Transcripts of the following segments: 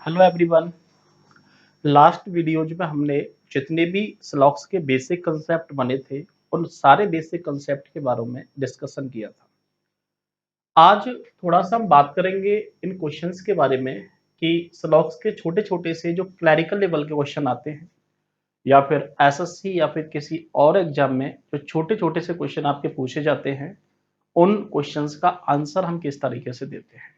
Hello everyone. Last videos में हमने जितने भी स्लॉक्स के बेसिक कंसेप्ट बने थे उन सारे बेसिक कंसेप्ट के बारे में डिस्कशन किया था। आज थोड़ा सा हम बात करेंगे इन क्वेश्चंस के बारे में कि स्लॉक्स के छोटे छोटे से जो क्लैरिकल लेवल के क्वेश्चन आते हैं या फिर एसएससी या फिर किसी और एग्जाम में जो छोटे छोटे से क्वेश्चन आपके पूछे जाते हैं उन क्वेश्चंस का आंसर हम किस तरीके से देते हैं।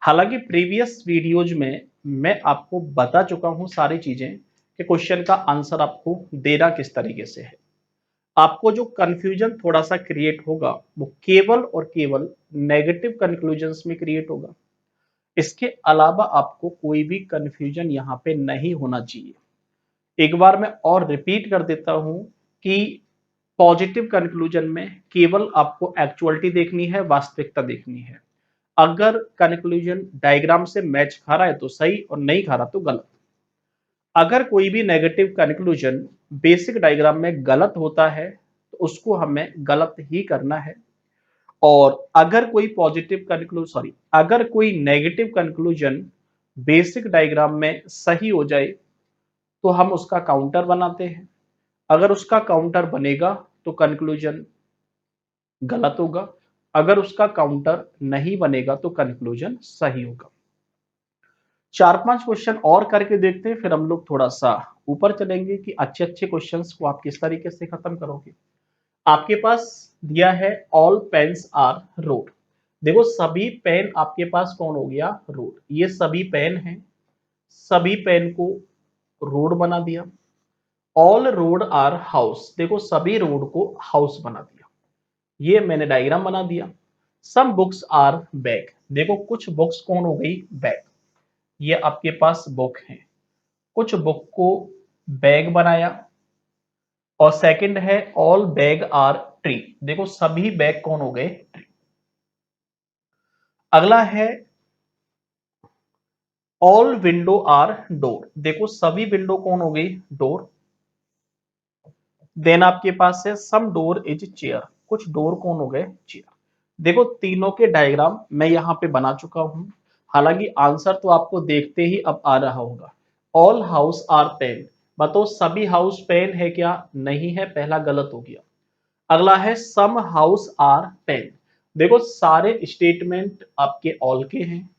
हालांकि प्रीवियस वीडियोज में मैं आपको बता चुका हूं सारी चीजें कि क्वेश्चन का आंसर आपको देना किस तरीके से है। आपको जो कंफ्यूजन थोड़ा सा क्रिएट होगा वो केवल और केवल नेगेटिव कंक्लूजन्स में क्रिएट होगा। इसके अलावा आपको कोई भी कंफ्यूजन यहाँ पे नहीं होना चाहिए। एक बार मैं और रिपीट कर देता हूं कि पॉजिटिव कंक्लूजन में केवल आपको एक्चुअलिटी देखनी है, वास्तविकता देखनी है। अगर कंक्लूजन डायग्राम से मैच खा रहा है तो सही और नहीं खा रहा तो गलत। अगर कोई भी नेगेटिव कंक्लूजन बेसिक डायग्राम में गलत होता है तो उसको हमें गलत ही करना है। और अगर कोई पॉजिटिव कंक्लूजन अगर कोई नेगेटिव कंक्लूजन बेसिक डायग्राम में सही हो जाए तो हम उसका काउंटर बनाते हैं। अगर उसका काउंटर बनेगा तो कंक्लूजन गलत होगा, अगर उसका काउंटर नहीं बनेगा तो कंक्लूजन सही होगा। 4-5 क्वेश्चन और करके देखते हैं, फिर हम लोग थोड़ा सा ऊपर चलेंगे कि अच्छे अच्छे क्वेश्चंस को आप किस तरीके से खत्म करोगे। आपके पास दिया है ऑल पेन्स आर रोड। देखो सभी पेन आपके पास कौन हो गया, रोड। ये सभी पेन हैं, सभी पेन को रोड बना दिया। ऑल रोड आर हाउस, देखो सभी रोड को हाउस बना दिया। ये मैंने डायग्राम बना दिया। सम बुक्स आर बैग, देखो कुछ बुक्स कौन हो गई, बैग। ये आपके पास बुक है, कुछ बुक को बैग बनाया। और सेकंड है ऑल बैग आर ट्री, देखो सभी बैग कौन हो गए, ट्री। अगला है ऑल विंडो आर डोर, देखो सभी विंडो कौन हो गई, डोर। देन आपके पास है सम डोर इज चेयर, कुछ डोर कौन हो गए, चेयर। देखो तीनों के डायग्राम मैं यहां पे बना चुका हूं। हालांकि आंसर तो आपको देखते ही अब आ रहा होगा। ऑल हाउस आर पेन, बताओ सभी हाउस पेन है क्या, नहीं है, पहला गलत हो गया। अगला है सम हाउस आर पेन, देखो सारे स्टेटमेंट आपके ऑल के हैं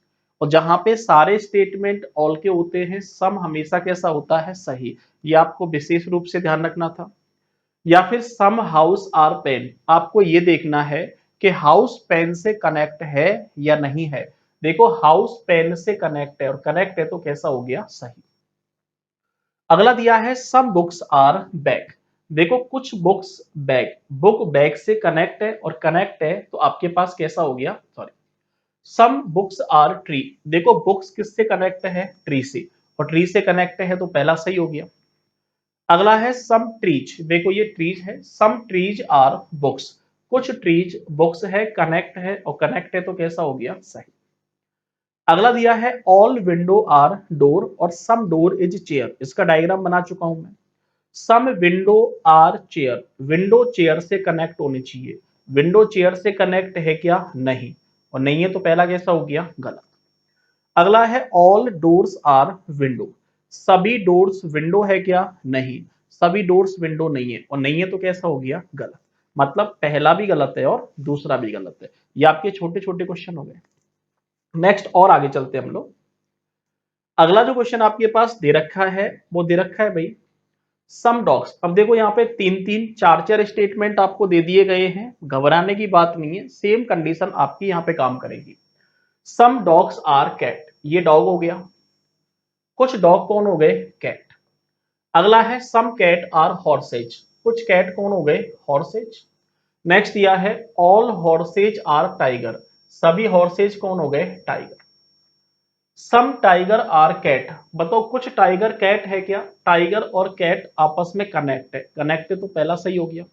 और जहां पे सारे स्टेटमेंट ऑल के होते हैं सम हमेशा कैसा होता है, सही। ये आपको विशेष रूप से ध्यान रखना था। या फिर सम हाउस आर पेन, आपको ये देखना है कि हाउस पेन से कनेक्ट है या नहीं है। देखो हाउस पेन से कनेक्ट है और कनेक्ट है तो कैसा हो गया, सही। अगला दिया है सम बुक्स आर बैग, देखो कुछ बुक्स बैग, बुक बैग से कनेक्ट है और कनेक्ट है तो आपके पास कैसा हो गया, sorry. Some books are tree, देखो बुक्स किससे कनेक्ट है, ट्री से, और ट्री से कनेक्ट है तो पहला सही हो गया। अगला है सम ट्रीज, देखो ये ट्रीज है, सम ट्रीज आर बुक्स, कुछ ट्रीज बुक्स है, कनेक्ट है और कनेक्ट है तो कैसा हो गया, सही। अगला दिया है ऑल विंडो आर डोर और सम डोर इज चेयर, इसका डायग्राम बना चुका हूं मैं। Some window are chair, window chair से कनेक्ट होनी चाहिए, विंडो चेयर से कनेक्ट है क्या, नहीं, और नहीं है तो पहला कैसा हो गया, गलत। अगला है ऑल डोर्स आर विंडो, सभी डोर्स विंडो है क्या, नहीं, सभी डोर्स विंडो नहीं है और नहीं है तो कैसा हो गया, गलत। मतलब पहला भी गलत है और दूसरा भी गलत है। ये आपके छोटे छोटे क्वेश्चन हो गए। नेक्स्ट और आगे चलते हैं हम लोग। अगला जो क्वेश्चन आपके पास दे रखा है वो दे रखा है भाई सम डॉग्स। अब देखो यहाँ पे 3-3 4-4 स्टेटमेंट आपको दे दिए गए हैं, घबराने की बात नहीं है, सेम कंडीशन आपकी यहाँ पे काम करेगी। सम डॉग्स आर कैट, ये डॉग हो गया, कुछ डॉग कौन हो गए, कैट। अगला है सम कैट आर हॉर्सेज, कुछ कैट कौन हो गए, हॉर्सेज। नेक्स्ट दिया है ऑल हॉर्सेज आर टाइगर, सभी हॉर्सेज कौन हो गए, tiger. Some tiger are cat, बताओ कुछ टाइगर कैट है क्या, टाइगर और कैट आपस में कनेक्ट है, कनेक्ट है तो पहला सही हो गया।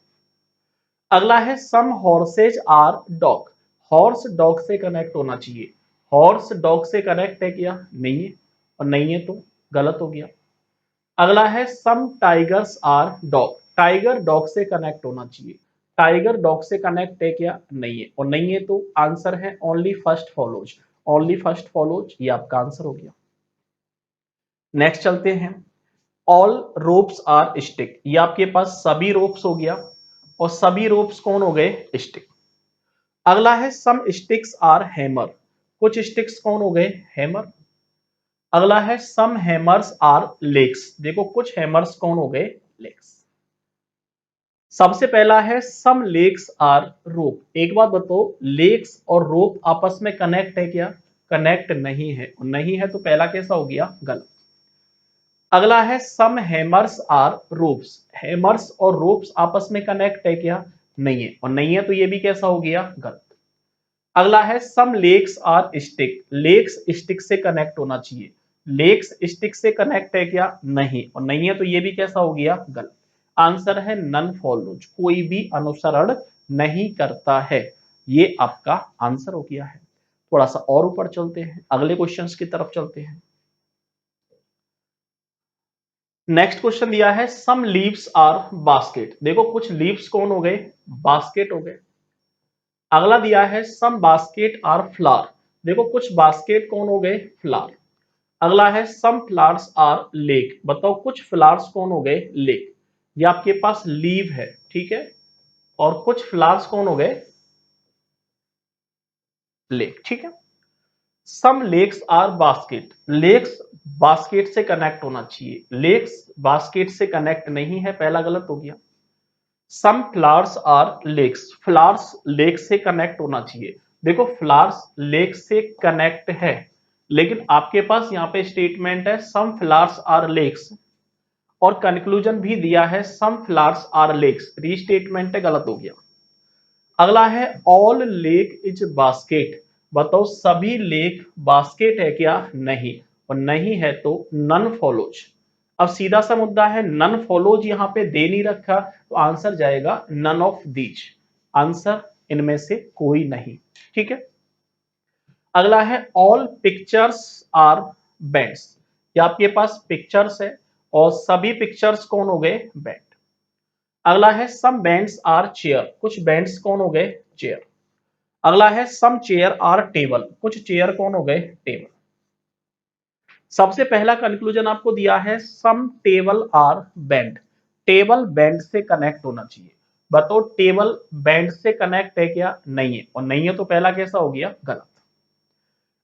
अगला है some horses are dog, horse dog से कनेक्ट होना चाहिए, हॉर्स डॉग से कनेक्ट है क्या, नहीं है, और नहीं है तो गलत हो गया। अगला है some tigers are dog, tiger dog से कनेक्ट होना चाहिए, टाइगर डॉग से कनेक्ट है क्या, नहीं है, और नहीं है तो आंसर है only first follows, only first follows, ये आपका आंसर हो गया। नेक्स्ट चलते हैं, ऑल रोप्स आर स्टिक, ये आपके पास सभी रोप्स हो गया, और सभी रोप्स कौन हो गए, स्टिक। अगला है सम स्टिक्स आर हैमर, कुछ स्टिक्स कौन हो गए, हैमर। अगला है सम हैमर्स आर लेक्स, देखो कुछ हैमर्स कौन हो गए, लेक्स। सबसे पहला है सम लेक्स आर रोप, एक बात बताओ, लेक्स और रोप आपस में कनेक्ट है क्या, कनेक्ट नहीं है, नहीं है तो पहला कैसा हो गया, गलत। अगला है सम हैमर्स आर रोप्स, हैमर्स और रोप्स आपस में कनेक्ट है क्या, नहीं है, और नहीं है तो ये भी कैसा हो गया, गलत। अगला है some lakes are stick, lakes stick से कनेक्ट होना चाहिए, लेक्स स्टिक से कनेक्ट है क्या, नहीं, और नहीं है तो ये भी कैसा हो गया, गलत। आंसर है नन फॉलोज, कोई भी अनुसरण नहीं करता है, ये आपका आंसर हो गया है। थोड़ा सा और ऊपर चलते हैं, अगले क्वेश्चंस की तरफ चलते हैं। नेक्स्ट क्वेश्चन दिया है सम लीव्स आर बास्केट, देखो कुछ लीव्स कौन हो गए, बास्केट हो गए। अगला दिया है सम बास्केट आर फ्लावर, देखो कुछ बास्केट कौन हो गए, फ्लावर। अगला है सम फ्लावर्स आर लेक, बताओ कुछ फ्लावर्स कौन हो गए, लेक। ये आपके पास लीव है, ठीक है, और कुछ फ्लावर्स कौन हो गए, लेक, ठीक है। Some lakes are basket, lakes basket से कनेक्ट होना चाहिए, लेक्स बास्केट से कनेक्ट नहीं है, पहला गलत हो गया। Some flowers are lakes, flowers lake से कनेक्ट होना चाहिए, देखो फ्लावर्स लेक से कनेक्ट है, लेकिन आपके पास यहाँ पे स्टेटमेंट है सम फ्लावर्स आर लेक्स, और कंक्लूजन भी दिया है some flowers are lakes, restatement है, गलत हो गया। अगला है ऑल लेक इज बास्केट, बताओ सभी लेक बास्केट है क्या, नहीं, और नहीं है तो नन फॉलोज। अब सीधा सा मुद्दा है, नन फॉलोज यहां पे दे नहीं रखा तो आंसर जाएगा नन ऑफ दीज, आंसर इनमें से कोई नहीं, ठीक है। अगला है ऑल पिक्चर्स आर बैंड्स, ये आपके पास पिक्चर्स है और सभी पिक्चर्स कौन हो गए, बैंड। अगला है सम बैंड्स आर चेयर, कुछ बैंड्स कौन हो गए, चेयर। अगला है सम चेयर आर टेबल, कुछ चेयर कौन हो गए, टेबल। सबसे पहला कंक्लूजन आपको दिया है some table are band, table band से कनेक्ट होना चाहिए, बताओ टेबल बैंड से कनेक्ट है क्या, नहीं है, और नहीं है तो पहला कैसा हो गया, गलत।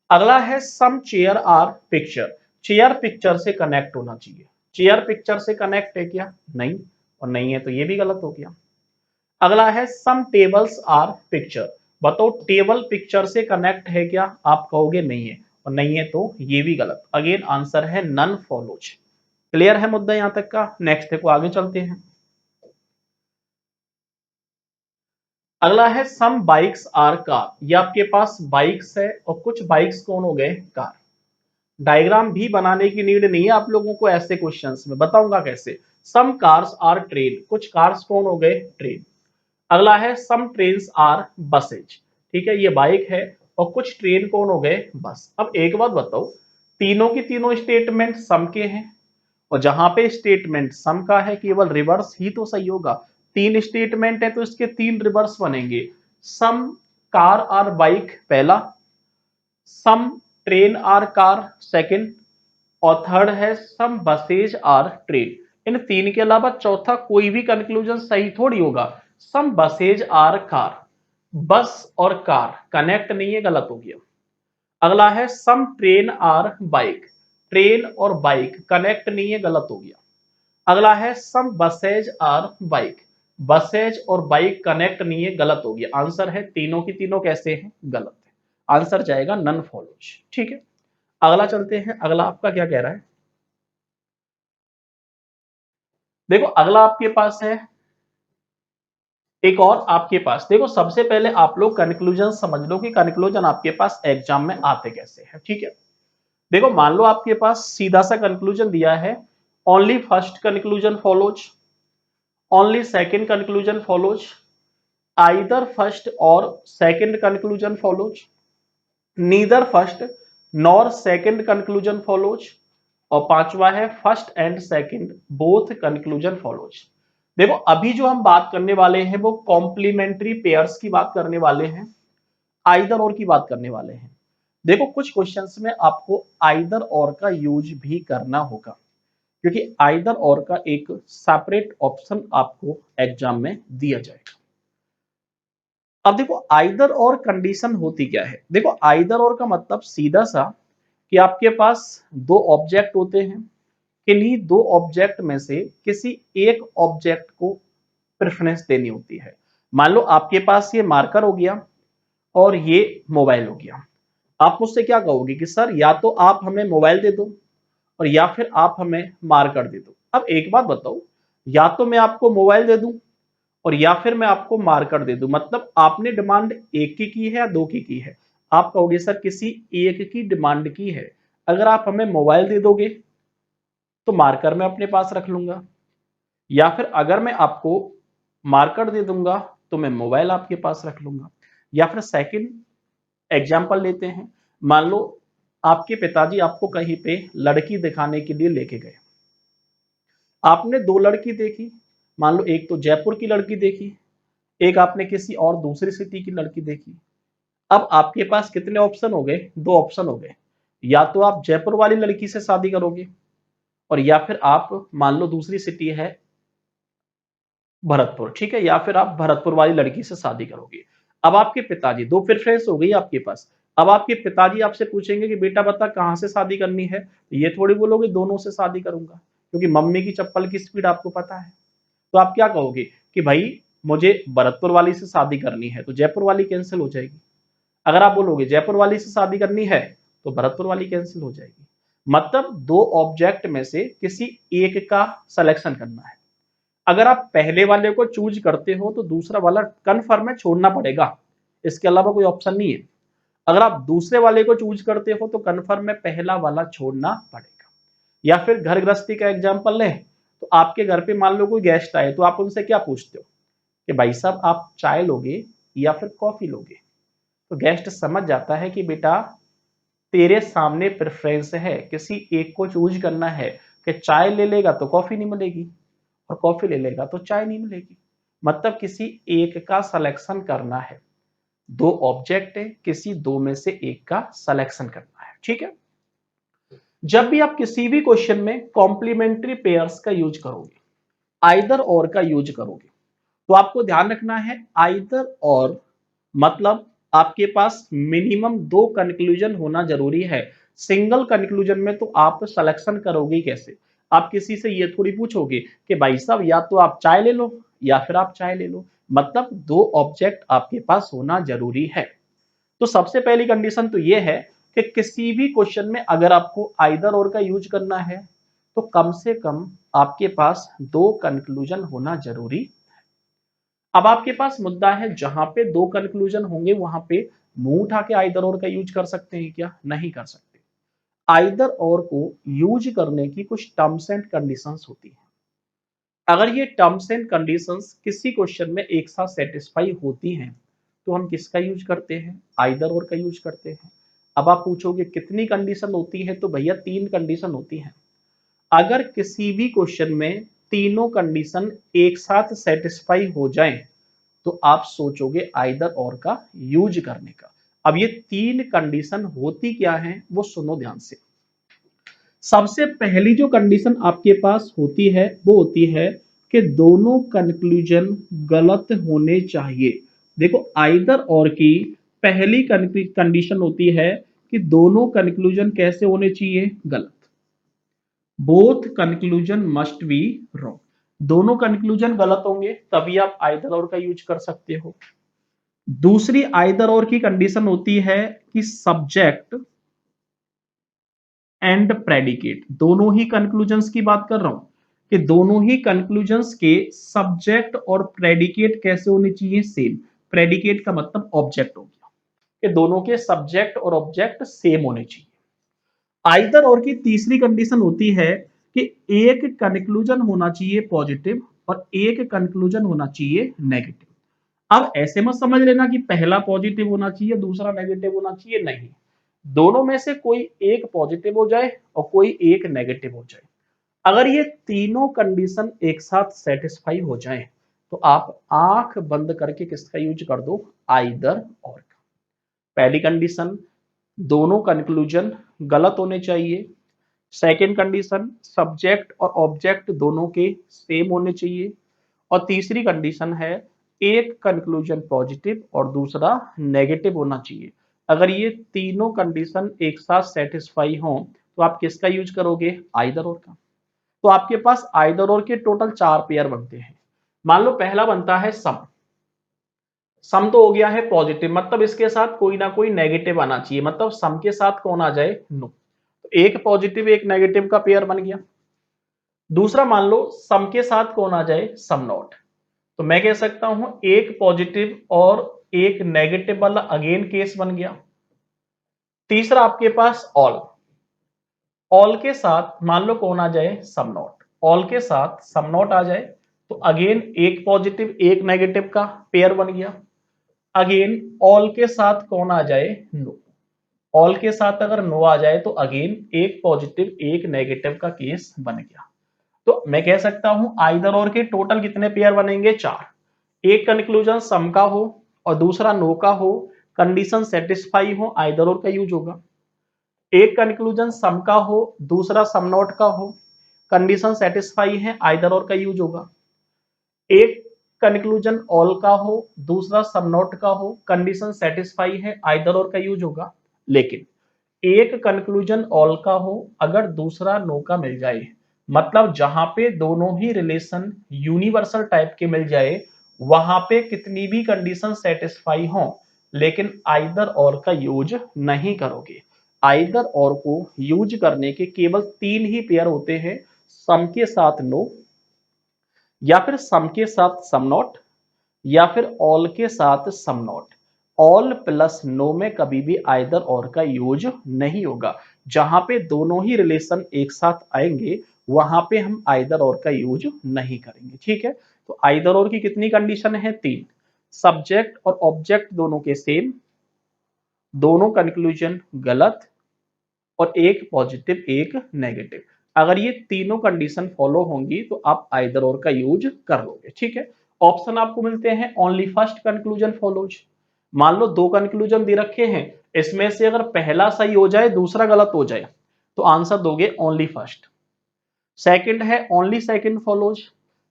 अगला है some chair are picture, chair picture से कनेक्ट होना चाहिए, चेयर पिक्चर से कनेक्ट है क्या, नहीं, और नहीं है तो ये भी गलत हो गया। अगला है सम टेबल्स आर पिक्चर, बताओ टेबल पिक्चर से कनेक्ट है क्या, आप कहोगे नहीं है, और नहीं है तो ये भी गलत, अगेन आंसर है नन फॉलोज। क्लियर है मुद्दा यहां तक का, नेक्स्ट देखो आगे चलते हैं। अगला है सम बाइक्स आर कार, ये आपके पास बाइक्स है और कुछ बाइक्स कौन हो गए, कार। डायग्राम भी बनाने की नीड नहीं है आप लोगों को, ऐसे क्वेश्चंस में बताऊंगा कैसे। सम कार्स आर ट्रेन, कुछ कार्स कौन हो गए, ट्रेन। अगला है सम ट्रेन्स आर बसेज, ठीक है, ये बाइक है और कुछ ट्रेन कौन हो गए, बस। अब एक बात बताओ, तीनों की तीनों स्टेटमेंट सम के हैं, और जहां पे स्टेटमेंट सम का है केवल रिवर्स ही तो सही होगा, तीन स्टेटमेंट है तो इसके तीन रिवर्स बनेंगे। सम कार आर बाइक पहला, सम ट्रेन आर कार सेकंड, और थर्ड है सम बसेज आर ट्रेन। इन तीन के अलावा चौथा कोई भी कंक्लूजन सही थोड़ी होगा। सम बसेज आर कार, बस और कार कनेक्ट नहीं है, गलत हो गया। अगला है सम ट्रेन आर बाइक, ट्रेन और बाइक कनेक्ट नहीं है, गलत हो गया। अगला है सम बसेज आर बाइक, बसेज और बाइक कनेक्ट नहीं है, गलत हो गया। आंसर है तीनों की तीनों कैसे हैं, गलत है, आंसर जाएगा नन फॉलोज, ठीक है। अगला चलते हैं, अगला आपका क्या कह रहा है, देखो अगला आपके पास है एक और, आपके पास देखो सबसे पहले आप लोग कंक्लूजन समझ लो कि कंक्लूजन आपके पास एग्जाम में आते कैसे हैं, ठीक है। देखो मान लो आपके पास सीधा सा कंक्लूजन दिया है, only first conclusion follows, only second conclusion follows, either first और second conclusion follows, neither first nor second conclusion follows, और पांचवा है first and second both conclusion follows. देखो अभी जो हम बात करने वाले हैं वो कॉम्प्लीमेंट्री पेयर्स की बात करने वाले हैं, आइदर और की बात करने वाले हैं। देखो कुछ क्वेश्चंस में आपको आइदर और का यूज भी करना होगा, क्योंकि आइदर और का एक सेपरेट ऑप्शन आपको एग्जाम में दिया जाएगा। अब देखो आइदर और कंडीशन होती क्या है। देखो आइदर और का मतलब सीधा सा कि आपके पास दो ऑब्जेक्ट होते हैं, किन्हीं दो ऑब्जेक्ट में से किसी एक ऑब्जेक्ट को प्रेफरेंस देनी होती है। मान लो आपके पास ये मार्कर हो गया और ये मोबाइल हो गया। आप मुझसे क्या कहोगे कि सर या तो आप हमें मोबाइल दे दो और या फिर आप हमें मार्कर दे दो। अब एक बात बताओ, या तो मैं आपको मोबाइल दे दूं और या फिर मैं आपको मार्कर दे दूं, मतलब आपने डिमांड एक की है या दो की है। आप कहोगे सर किसी एक की डिमांड की है, अगर आप हमें मोबाइल दे दोगे तो मार्कर मैं अपने पास रख लूंगा, या फिर अगर मैं आपको मार्कर दे दूंगा तो मैं मोबाइल आपके पास रख लूंगा। या फिर सेकंड एग्जांपल लेते हैं, मान लो आपके पिताजी आपको कहीं पे लड़की दिखाने के लिए लेके गए। आपने दो लड़की देखी, मान लो एक तो जयपुर की लड़की देखी, एक आपने किसी और दूसरी सिटी की लड़की देखी। अब आपके पास कितने ऑप्शन हो गए, दो ऑप्शन हो गए। या तो आप जयपुर वाली लड़की से शादी करोगे और या फिर आप मान लो दूसरी सिटी है भरतपुर, ठीक है, या फिर आप भरतपुर वाली लड़की से शादी करोगे। अब आपके पिताजी, दो प्रेफरेंस हो गई आपके पास। अब आपके पिताजी आपसे पूछेंगे कि बेटा बता कहां से शादी करनी है, तो ये थोड़ी बोलोगे दोनों से शादी करूंगा, क्योंकि मम्मी की चप्पल की स्पीड आपको पता है। तो आप क्या कहोगे कि भाई मुझे भरतपुर वाली से शादी करनी है, तो जयपुर वाली कैंसिल हो जाएगी। अगर आप बोलोगे जयपुर वाली से शादी करनी है तो भरतपुर वाली कैंसिल हो जाएगी। मतलब दो ऑब्जेक्ट में से किसी एक का सिलेक्शन करना है। अगर आप पहले वाले को चूज करते हो तो दूसरा वाला कन्फर्म है, छोड़ना पड़ेगा, इसके अलावा कोई ऑप्शन नहीं है। अगर आप दूसरे वाले को चूज करते हो तो कन्फर्म है पहला वाला छोड़ना पड़ेगा। या फिर घर गृहस्थी का एग्जाम्पल लें, तो आपके घर पे मान लो कोई गेस्ट आए तो आप उनसे क्या पूछते हो कि भाई साहब आप चाय लोगे या फिर कॉफी लोगे। तो गेस्ट समझ जाता है कि बेटा तेरे सामने प्रेफरेंस है, किसी एक को चूज करना है, कि चाय ले लेगा तो कॉफी नहीं मिलेगी और कॉफी ले लेगा तो चाय नहीं मिलेगी। मतलब किसी एक का सिलेक्शन करना है। दो ऑब्जेक्ट है, किसी दो में से एक का सिलेक्शन करना है, ठीक है। जब भी आप किसी भी क्वेश्चन में कॉम्प्लीमेंट्री पेयर्स का यूज करोगे, आइदर और का यूज करोगे, तो आपको ध्यान रखना है आइदर और मतलब आपके पास मिनिमम दो कंक्लूजन होना जरूरी है। सिंगल कंक्लूजन में तो आप सिलेक्शन करोगे कैसे। आप किसी से ये थोड़ी पूछोगे कि भाई साहब या तो आप चाय ले लो या फिर आप चाय ले लो, मतलब दो ऑब्जेक्ट आपके पास होना जरूरी है। तो सबसे पहली कंडीशन तो ये है कि किसी भी क्वेश्चन में अगर आपको आइदर और का यूज करना है तो कम से कम आपके पास दो कंक्लूजन होना जरूरी। अब आपके पास मुद्दा है जहां पे दो कंक्लूजन होंगे वहां पे मुंह उठा के आइदर और का यूज कर सकते हैं क्या, नहीं कर सकते। आइदर और को यूज करने की कुछ टर्म्स एंड कंडीशंस होती हैं। अगर ये टर्म्स एंड कंडीशंस किसी क्वेश्चन में एक साथ सेटिस्फाई होती हैं तो हम किसका यूज करते हैं, आइदर और का यूज करते हैं। अब आप पूछोगे कितनी कंडीशन होती है, तो भैया तीन कंडीशन होती हैं। अगर किसी भी क्वेश्चन में तीनों कंडीशन एक साथ सेटिस्फाई हो जाएं तो आप सोचोगे आइदर और का यूज करने का। अब ये तीन कंडीशन होती क्या है वो सुनो ध्यान से। सबसे पहली जो कंडीशन आपके पास होती है वो होती है कि दोनों कंक्लूजन गलत होने चाहिए। देखो आइदर और की पहली कंडीशन होती है कि दोनों कंक्लूजन कैसे होने चाहिए, गलत। Both conclusion must be wrong. दोनों कंक्लूजन गलत होंगे तभी आप आइदर और का यूज कर सकते हो। दूसरी आइदर और की कंडीशन होती है कि सब्जेक्ट एंड प्रेडिकेट, दोनों ही कंक्लूजन्स की बात कर रहा हूं कि दोनों ही कंक्लूजन्स के सब्जेक्ट और प्रेडिकेट कैसे होने चाहिए, सेम। प्रेडिकेट का मतलब ऑब्जेक्ट हो गया, कि दोनों के सब्जेक्ट और ऑब्जेक्ट सेम होने चाहिए। आइदर और की तीसरी कंडीशन होती है कि एक कंक्लूजन होना चाहिए पॉजिटिव और एक कंक्लूजन होना चाहिए नेगेटिव। अब ऐसे मत समझ लेना कि पहला पॉजिटिव होना चाहिए दूसरा नेगेटिव होना चाहिए, नहीं। दोनों में से कोई एक पॉजिटिव हो जाए और कोई एक नेगेटिव हो जाए। अगर ये तीनों कंडीशन एक साथ सेटिस्फाई हो जाए तो आप आंख बंद करके किसका यूज कर दो, आइदर और का। पहली कंडीशन दोनों कंक्लूजन गलत होने चाहिए। सेकंड कंडीशन, सब्जेक्ट और ऑब्जेक्ट दोनों के सेम होने चाहिए। और तीसरी कंडीशन है, एक कंक्लूजन पॉजिटिव और दूसरा नेगेटिव होना चाहिए। अगर ये तीनों कंडीशन एक साथ सेटिस्फाई हो तो आप किसका यूज करोगे? आइदर और का। तो आपके पास आइदर और के टोटल 4 पेयर बनते हैं। मान लो पहला बनता है सम। सम तो हो गया है पॉजिटिव, मतलब इसके साथ कोई ना कोई नेगेटिव आना चाहिए, मतलब सम के साथ कौन आ जाए? नो। तो एक पॉजिटिव एक नेगेटिव का पेयर बन गया। दूसरा मान लो सम के साथ कौन आ जाए? Some not. तो मैं कह सकता हूं एक पॉजिटिव और एक नेगेटिव वाला अगेन केस बन गया। तीसरा आपके पास ऑल। ऑल के साथ मान लो कौन आ जाए? Some not. ऑल के साथ सम नॉट आ जाए तो अगेन एक पॉजिटिव एक नेगेटिव का पेयर बन गया। अगेन ऑल के साथ कौन आ जाए? नो। ऑल के साथ अगर नो आ जाए तो अगेन एक पॉजिटिव एक नेगेटिव का केस बन गया। तो मैं कह सकता हूं आइदर और के टोटल कितने पेयर बनेंगे? 4। एक कंक्लूजन सम का हो और दूसरा नो का हो, कंडीशन सेटिस्फाई हो, आइदर और का यूज होगा। एक कंक्लूजन सम का हो, दूसरा सम नॉट का हो, कंडीशन सेटिस्फाई है, आइदर और का यूज होगा। एक कंक्लूजन ऑल का हो, दूसरा सम नॉट का हो, कंडीशन सेटिस्फाई है, आइदर और का यूज होगा। लेकिन एक कंक्लूजन ऑल का हो अगर दूसरा नो का मिल जाए, मतलब जहां पे दोनों ही रिलेशन यूनिवर्सल टाइप के मिल जाए, वहां पे कितनी भी कंडीशन सेटिस्फाई हो, लेकिन आइदर और का यूज नहीं करोगे। आइदर और को यूज करने के केवल 3 ही पेयर होते हैं, सम के साथ नो, या फिर सम के साथ सम नॉट, या फिर ऑल के साथ some not. All plus no में कभी भी आइदर और का यूज नहीं होगा। जहां पे दोनों ही रिलेशन एक साथ आएंगे वहां पे हम आइदर और का यूज नहीं करेंगे। ठीक है, तो आइदर और की कितनी कंडीशन है? 3। सब्जेक्ट और ऑब्जेक्ट दोनों के सेम, दोनों कंक्लूजन गलत, और एक पॉजिटिव एक नेगेटिव। अगर ये तीनों कंडीशन फॉलो होंगी तो आप आइदर और का यूज कर लोगे। ठीक है, ऑप्शन आपको मिलते हैं ओनली फर्स्ट कंक्लूजन फॉलोज। मान लो 2 कंक्लूजन दे रखे हैं, इसमें से अगर पहला सही हो जाए दूसरा गलत हो जाए तो आंसर दोगे ओनली फर्स्ट। सेकंड है ओनली सेकंड फॉलोज,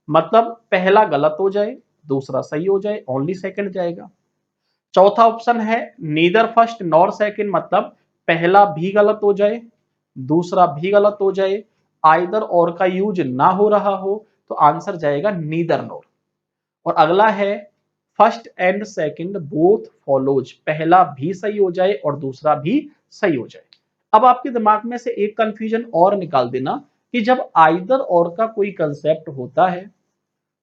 मतलब पहला गलत हो जाए दूसरा सही हो जाए, ओनली सेकंड जाएगा। चौथा ऑप्शन है नीदर फर्स्ट नॉर सेकंड, मतलब पहला भी गलत हो जाए दूसरा भी गलत हो जाए, आइदर और का यूज ना हो रहा हो, तो आंसर जाएगा नीदर नॉर। और अगला है first and second both follows, पहला भी सही हो जाए और दूसरा भी सही हो जाए। अब आपके दिमाग में से एक कंफ्यूजन और निकाल देना कि जब आइदर और का कोई कंसेप्ट होता है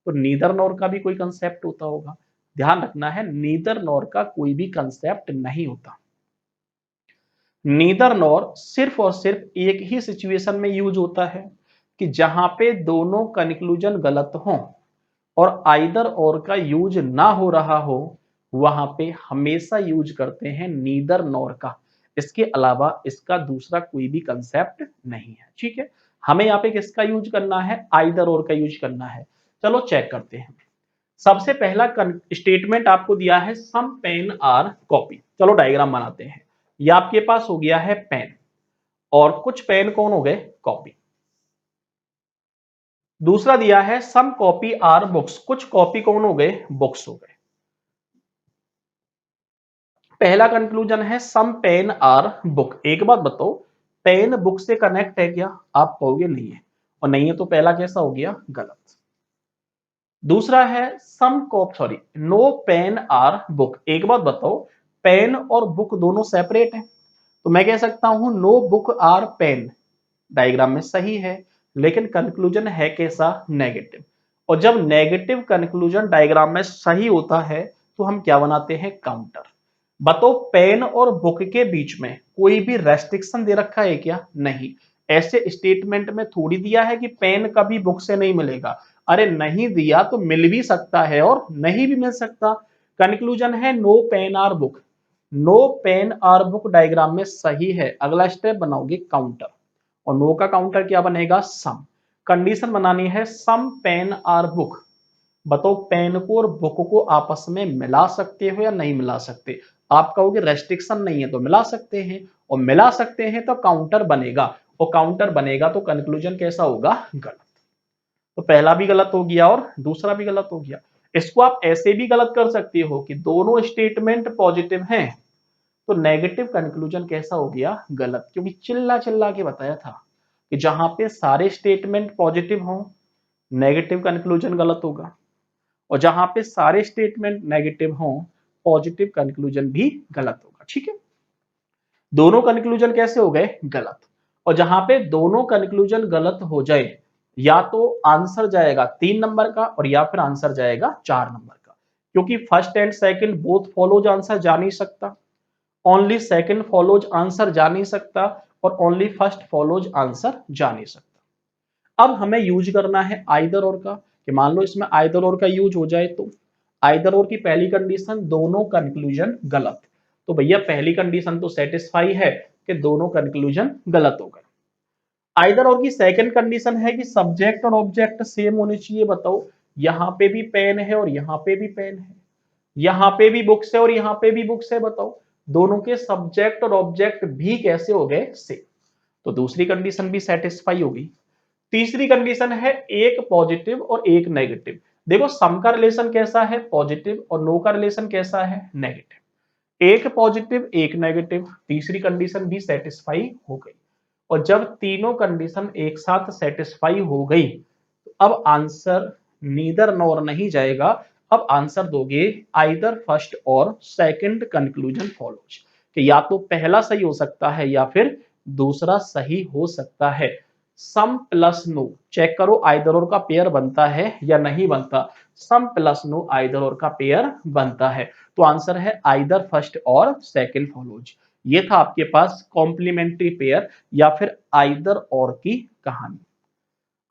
तो नीदर नॉर का भी कोई कंसेप्ट होता होगा। ध्यान रखना है, नीदर नॉर का कोई भी कंसेप्ट नहीं होता। नीदर नॉर सिर्फ और सिर्फ एक ही सिचुएशन में यूज होता है कि जहां पे दोनों कंक्लूजन गलत हों और आइदर और का यूज ना हो रहा हो, वहां पे हमेशा यूज करते हैं नीदर नॉर का। इसके अलावा इसका दूसरा कोई भी कंसेप्ट नहीं है। ठीक है, हमें यहाँ पे किसका यूज करना है? आइदर और का यूज करना है। चलो चेक करते हैं। सबसे पहला स्टेटमेंट आपको दिया है सम पेन आर कॉपी। चलो डायग्राम बनाते हैं। ये आपके पास हो गया है पेन, और कुछ पेन कौन हो गए? कॉपी। दूसरा दिया है सम कॉपी आर बुक्स, कुछ कॉपी कौन हो गए? बुक्स हो गए। पहला कंक्लूजन है सम पेन आर बुक। एक बात बताओ, पेन बुक से कनेक्ट है क्या? आप कहोगे नहीं है, और नहीं है तो पहला कैसा हो गया? गलत। दूसरा है some cop sorry no pen are book. एक बात बताओ, पेन और बुक दोनों सेपरेट हैं, तो मैं कह सकता हूं no book are pen. Diagram में सही है, लेकिन कंक्लूजन है कैसा? नेगेटिव। और जब नेगेटिव कंक्लूजन डायग्राम में सही होता है तो हम क्या बनाते हैं? काउंटर। बताओ पेन और बुक के बीच में कोई भी रेस्ट्रिक्शन दे रखा है क्या? नहीं। ऐसे स्टेटमेंट में थोड़ी दिया है कि पेन कभी बुक से नहीं मिलेगा। अरे नहीं दिया तो मिल भी सकता है और नहीं भी मिल सकता। कंक्लूजन है no pen are book. No pen are book diagram में सही है। अगला स्टेप बनाओगे काउंटर, और नो का काउंटर क्या बनेगा? सम। कंडीशन बनानी है सम पेन आर बुक। बताओ पेन को और बुक को आपस में मिला सकते हो या नहीं मिला सकते? आप कहोगे रेस्ट्रिक्शन नहीं है तो मिला सकते हैं, और मिला सकते हैं तो काउंटर बनेगा, और काउंटर बनेगा तो कंक्लूजन कैसा होगा, गलत। तो पहला भी गलत हो गया और दूसरा भी गलत हो गया। इसको आप ऐसे भी गलत कर सकते हो कि दोनों स्टेटमेंट पॉजिटिव हैं तो नेगेटिव कंक्लूजन कैसा हो गया, गलत, क्योंकि चिल्ला चिल्ला के बताया था कि जहां पे सारे स्टेटमेंट पॉजिटिव हों नेगेटिव कंक्लूजन गलत होगा, और जहां पे सारे स्टेटमेंट नेगेटिव हों पॉजिटिव कंक्लूजन भी गलत होगा। ठीक है, दोनों कंक्लूजन कैसे हो गए, गलत। और जहां पे दोनों कंक्लूजन गलत हो जाए या तो आंसर जाएगा 3 नंबर का और या फिर आंसर जाएगा 4 नंबर का, क्योंकि first and second both follows answer जा नहीं सकता, ओनली सेकंड फॉलोज आंसर जा नहीं सकता, और ओनली फर्स्ट फॉलोज आंसर जा नहीं सकता। अब हमें यूज करना है आइदर और का, कि मान लो इसमें आइदर और का यूज हो जाए तो आइदर और की पहली कंडीशन दोनों कंक्लूजन गलत, तो भैया पहली कंडीशन तो सेटिस्फाई है कि दोनों कंक्लूजन गलत हो गए। आइदर और की सेकंड कंडीशन है कि सब्जेक्ट और ऑब्जेक्ट सेम होने चाहिए। बताओ, यहां पे भी पेन है और यहां पे भी पेन है, यहां पे भी बुक्स है और यहां पे भी बुक्स है, बताओ दोनों के सब्जेक्ट और ऑब्जेक्ट भी कैसे हो गए, सेम। तो दूसरी कंडीशन भी सेटिस्फाई होगी। तीसरी कंडीशन है एक पॉजिटिव और एक नेगेटिव। देखो सम का रिलेशन कैसा है, पॉजिटिव, और नो का रिलेशन कैसा है, नेगेटिव। एक पॉजिटिव एक नेगेटिव, तीसरी कंडीशन भी सेटिस्फाई हो गई। और जब तीनों कंडीशन एक साथ सेटिस्फाई हो गई तो अब आंसर नीदर नॉर नहीं जाएगा, अब आंसर दोगे आइदर फर्स्ट और सेकंड कंक्लूजन फॉलोज, कि या तो पहला सही हो सकता है या फिर दूसरा सही हो सकता है। सम प्लस नो चेक करो आइदर और का पेयर बनता है या नहीं बनता, सम प्लस नो आइदर और का पेयर बनता है, तो आंसर है आइदर फर्स्ट और सेकंड फॉलोज। ये था आपके पास कॉम्प्लीमेंट्री पेयर या फिर आइदर और की कहानी।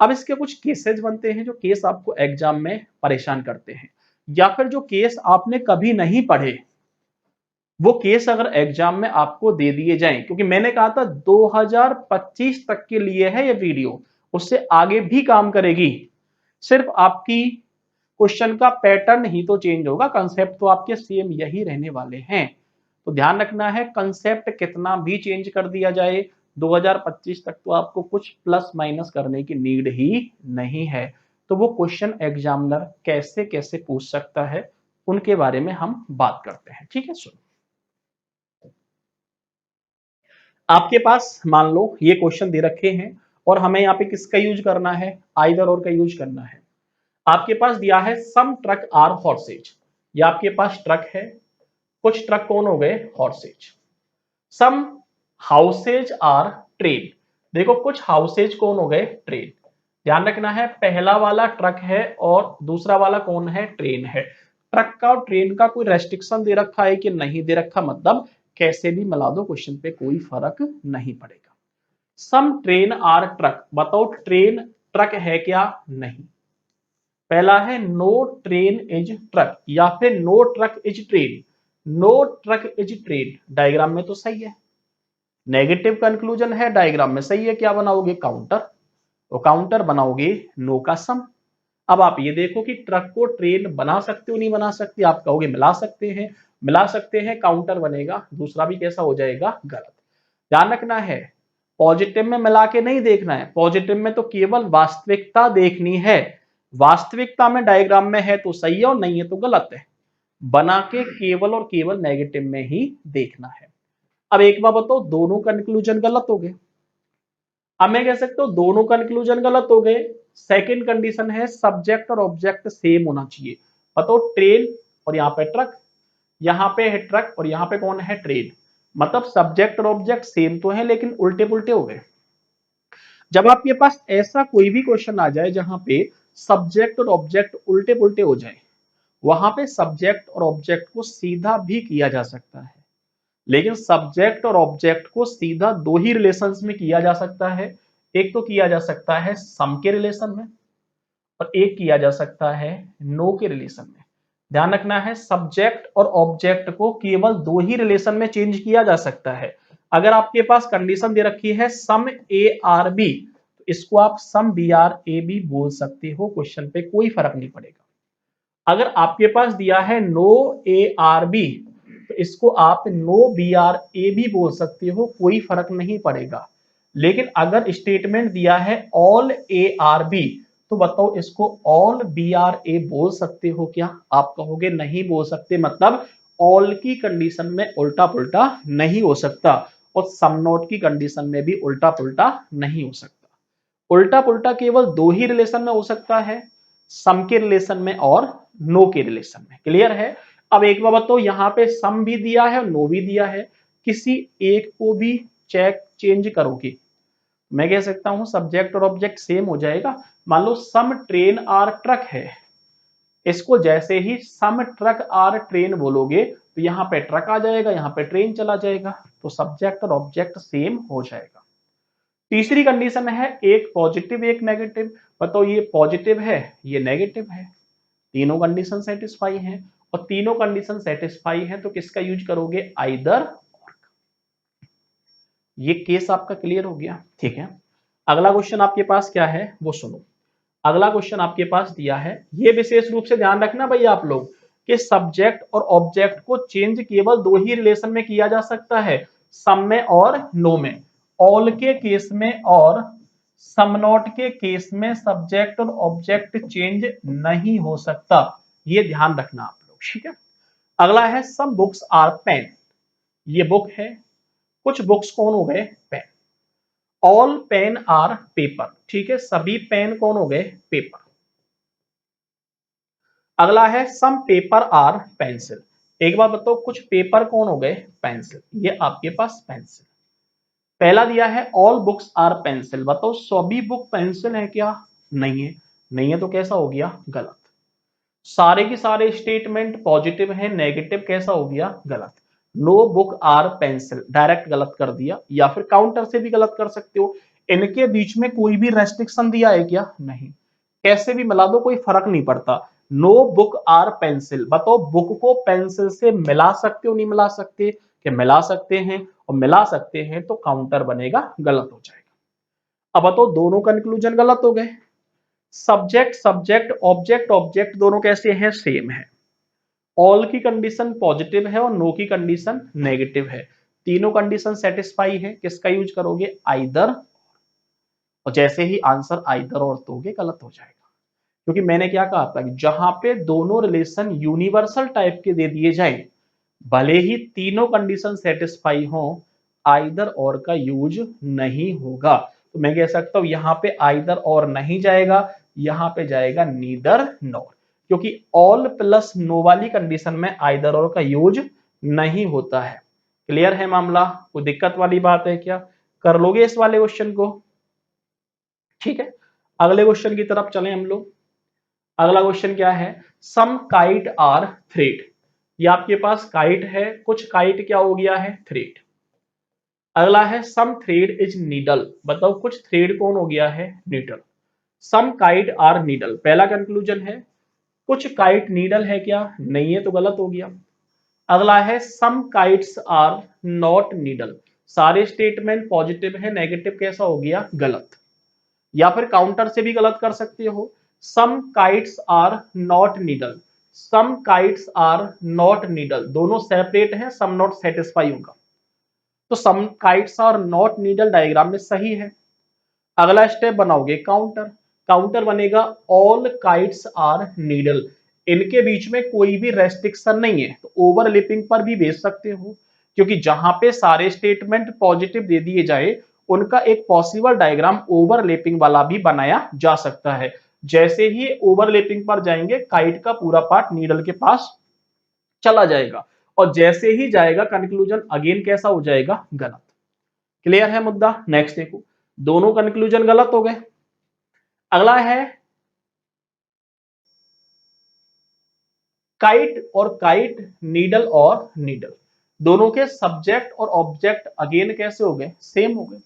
अब इसके कुछ केसेस बनते हैं जो केस आपको एग्जाम में परेशान करते हैं, या फिर जो केस आपने कभी नहीं पढ़े वो केस अगर एग्जाम में आपको दे दिए जाएं, क्योंकि मैंने कहा था 2025 तक के लिए है ये वीडियो, उससे आगे भी काम करेगी। सिर्फ आपकी क्वेश्चन का पैटर्न ही तो चेंज होगा, कंसेप्ट तो आपके सेम यही रहने वाले हैं। तो ध्यान रखना है, कंसेप्ट कितना भी चेंज कर दिया जाए 2025 तक तो आपको कुछ प्लस माइनस करने की नीड ही नहीं है। तो वो क्वेश्चन एग्जामिनर कैसे कैसे पूछ सकता है उनके बारे में हम बात करते हैं। ठीक है, सुनो, आपके पास मान लो ये क्वेश्चन दे रखे हैं और हमें यहाँ पे किसका यूज करना है, आइदर और का यूज करना है। आपके पास दिया है सम ट्रक आर हॉर्सेज, या आपके पास ट्रक है, कुछ ट्रक कौन हो गए, horses. Some houses are train, देखो कुछ हाउसेज कौन हो गए, ट्रेन। ध्यान रखना है पहला वाला ट्रक है और दूसरा वाला कौन है, ट्रेन है। ट्रक का और ट्रेन का कोई रेस्ट्रिक्शन दे रखा है कि नहीं दे रखा, मतलब कैसे भी मिला दो क्वेश्चन पे कोई फर्क नहीं पड़ेगा। सम ट्रेन आर ट्रक, बताओ ट्रेन ट्रक है क्या, नहीं। पहला है नो ट्रेन इज ट्रक या फिर no truck is train, no truck is train diagram में तो सही है, नेगेटिव कंक्लूजन है डायग्राम में सही है, क्या बनाओगे, काउंटर, तो काउंटर बनाओगे नो का सम। अब आप ये देखो कि ट्रक को ट्रेन बना सकते हो नहीं बना सकते, आप कहोगे मिला सकते हैं, मिला सकते हैं काउंटर बनेगा, दूसरा भी कैसा हो जाएगा, गलत। ध्यान रखना है पॉजिटिव में मिला के नहीं देखना है, पॉजिटिव में तो केवल वास्तविकता देखनी है, वास्तविकता में डायग्राम में है तो सही है और नहीं है तो गलत है, बना के केवल और केवल नेगेटिव में ही देखना है। अब एक बार बताओ दोनों कंक्लूजन गलत हो गए, अब मैं कह सकता हूं दोनों कंक्लूजन गलत हो गए। सेकंड कंडीशन है सब्जेक्ट और ऑब्जेक्ट सेम होना चाहिए, बताओ ट्रेन और यहां पे ट्रक, यहां पे है ट्रक और यहां पे कौन है, ट्रेन, मतलब सब्जेक्ट और ऑब्जेक्ट सेम तो है लेकिन उल्टे पुल्टे हो गए। जब आपके पास ऐसा कोई भी क्वेश्चन आ जाए जहां पे सब्जेक्ट और ऑब्जेक्ट उल्टे पुल्टे हो जाए, वहां पे सब्जेक्ट और ऑब्जेक्ट को सीधा भी किया जा सकता है, लेकिन सब्जेक्ट और ऑब्जेक्ट को सीधा दो ही रिलेशंस में किया जा सकता है, एक तो किया जा सकता है सम के रिलेशन में और एक किया जा सकता है नो के रिलेशन में। ध्यान रखना है सब्जेक्ट और ऑब्जेक्ट को केवल दो ही रिलेशन में चेंज किया जा सकता है। अगर आपके पास कंडीशन दे रखी है सम ए आर बी, तो इसको आप some B are A B बोल सकते हो, क्वेश्चन पे कोई फर्क नहीं पड़ेगा। अगर आपके पास दिया है नो ए आर बी, तो इसको आप नो बी आर ए भी बोल सकते हो, कोई फर्क नहीं पड़ेगा। लेकिन अगर स्टेटमेंट दिया है ऑल ए आर बी, तो बताओ इसको ऑल बी आर ए बोल सकते हो क्या? आप कहोगे नहीं बोल सकते, मतलब ऑल की कंडीशन में उल्टा पुल्टा नहीं हो सकता, और सम नॉट की कंडीशन में भी उल्टा पुल्टा नहीं हो सकता। उल्टा पुल्टा केवल दो ही रिलेशन में हो सकता है, सम के रिलेशन में और नो के रिलेशन में। क्लियर है? अब एक बार बताओ, यहाँ पे सम भी दिया है और नो भी दिया है, किसी एक को भी चेंज करोगे, मैं कह सकता हूं सब्जेक्ट और ऑब्जेक्ट सेम हो जाएगा। मान लो सम ट्रेन आर ट्रक है, इसको जैसे ही सम ट्रक आर ट्रेन बोलोगे तो यहाँ पे ट्रक आ जाएगा, यहाँ पे ट्रेन चला जाएगा, तो सब्जेक्ट और ऑब्जेक्ट सेम हो जाएगा। तीसरी कंडीशन है एक पॉजिटिव एक नेगेटिव। बताओ ये पॉजिटिव है ये नेगेटिव है, तीनों कंडीशन सेटिस्फाई हैं, और तीनों कंडीशन सेटिस्फाई हैं तो किसका यूज करोगे? आइदर। ये केस आपका क्लियर हो गया, ठीक है। अगला क्वेश्चन आपके पास क्या है वो सुनो। अगला क्वेश्चन आपके पास दिया है, ये विशेष रूप से ध्यान रखना भाई आप लोग कि सब्जेक्ट और ऑब्जेक्ट को चेंज केवल दो ही रिलेशन में किया जा सकता है, सम में और नो में। ऑल के केस में और सम नॉट के केस में सब्जेक्ट और ऑब्जेक्ट चेंज नहीं हो सकता, ये ध्यान रखना आप लोग, ठीक है। अगला है सम बुक्स आर पेन, ये बुक है, कुछ बुक्स कौन हो गए? Pen. All pen are paper, ठीक है, सभी पेन कौन हो गए? पेपर। अगला है सम पेपर आर पेंसिल, एक बार बताओ कुछ पेपर कौन हो गए? पेंसिल, ये आपके पास पेंसिल। पहला दिया है ऑल बुक्स आर पेंसिल, बताओ सभी बुक पेंसिल है क्या? नहीं है, नहीं है तो कैसा हो गया? गलत। सारे के सारे स्टेटमेंट पॉजिटिव है, नेगेटिव कैसा हो गया? गलत। No book are pencil direct गलत कर दिया, या फिर काउंटर से भी गलत कर सकते हो। इनके बीच में कोई भी रेस्ट्रिक्शन दिया है क्या? नहीं, कैसे भी मिला दो कोई फर्क नहीं पड़ता। नो बुक आर पेंसिल, बताओ बुक को पेंसिल से मिला सकते हो नहीं मिला सकते? कि मिला सकते हैं, और मिला सकते हैं तो काउंटर बनेगा, गलत हो जाएगा। अब बताओ दोनों कंक्लूजन गलत हो गए। सब्जेक्ट सब्जेक्ट ऑब्जेक्ट ऑब्जेक्ट दोनों कैसे हैं? सेम है। ऑल की कंडीशन पॉजिटिव है और नो की कंडीशन नेगेटिव है, तीनों कंडीशन सेटिस्फाई है, किसका यूज करोगे? आइदर। और जैसे ही आंसर आइदर और दोगे गलत हो जाएगा, क्योंकि मैंने क्या कहा था कि जहां पे दोनों रिलेशन यूनिवर्सल टाइप के दे दिए जाए, भले ही तीनों कंडीशन सेटिस्फाई हो, आइदर और का यूज नहीं होगा। तो मैं कह सकता हूं यहां पे आइदर और नहीं जाएगा, यहां पे जाएगा नीदर नॉर, क्योंकि ऑल प्लस नो वाली कंडीशन में आइदर और का यूज नहीं होता है। क्लियर है मामला? कोई दिक्कत वाली बात है क्या? कर लोगे इस वाले क्वेश्चन को? ठीक है, अगले क्वेश्चन की तरफ चलें हम लोग। अगला क्वेश्चन क्या है? सम काइट आर थ्रेड, ये आपके पास काइट है, कुछ काइट क्या हो गया है? थ्रेड। अगला है सम थ्रेड इज नीडल, बताओ कुछ थ्रेड कौन हो गया है? Needle. Some kite are needle, पहला कंक्लूजन है कुछ काइट नीडल है क्या? नहीं है तो गलत हो गया। अगला है सम काइट्स आर नॉट नीडल, सारे स्टेटमेंट पॉजिटिव है, नेगेटिव कैसा हो गया? गलत। या फिर काउंटर से भी गलत कर सकते हो, some kites are not needle, some kites are not needle दोनों सेपरेट हैं, सम नॉट सेटिस्फाई होगा, तो some kites are not needle diagram में सही है। अगला स्टेप बनाओगे काउंटर, काउंटर बनेगा ऑल काइट्स आर नीडल, इनके बीच में कोई भी रेस्ट्रिक्शन नहीं है, तो ओवरलैपिंग पर भी भेज सकते हो, क्योंकि जहां पे सारे स्टेटमेंट पॉजिटिव दे दिए जाए उनका एक पॉसिबल डायग्राम ओवरलैपिंग वाला भी बनाया जा सकता है। जैसे ही ओवरलैपिंग पर जाएंगे काइट का पूरा पार्ट नीडल के पास चला जाएगा, और जैसे ही जाएगा कंक्लूजन अगेन कैसा हो जाएगा? गलत। क्लियर है मुद्दा? नेक्स्ट देखो, दोनों कंक्लूजन गलत हो गए। अगला है काइट और काइट, नीडल और नीडल, दोनों के सब्जेक्ट और ऑब्जेक्ट अगेन कैसे हो गए? सेम हो गए।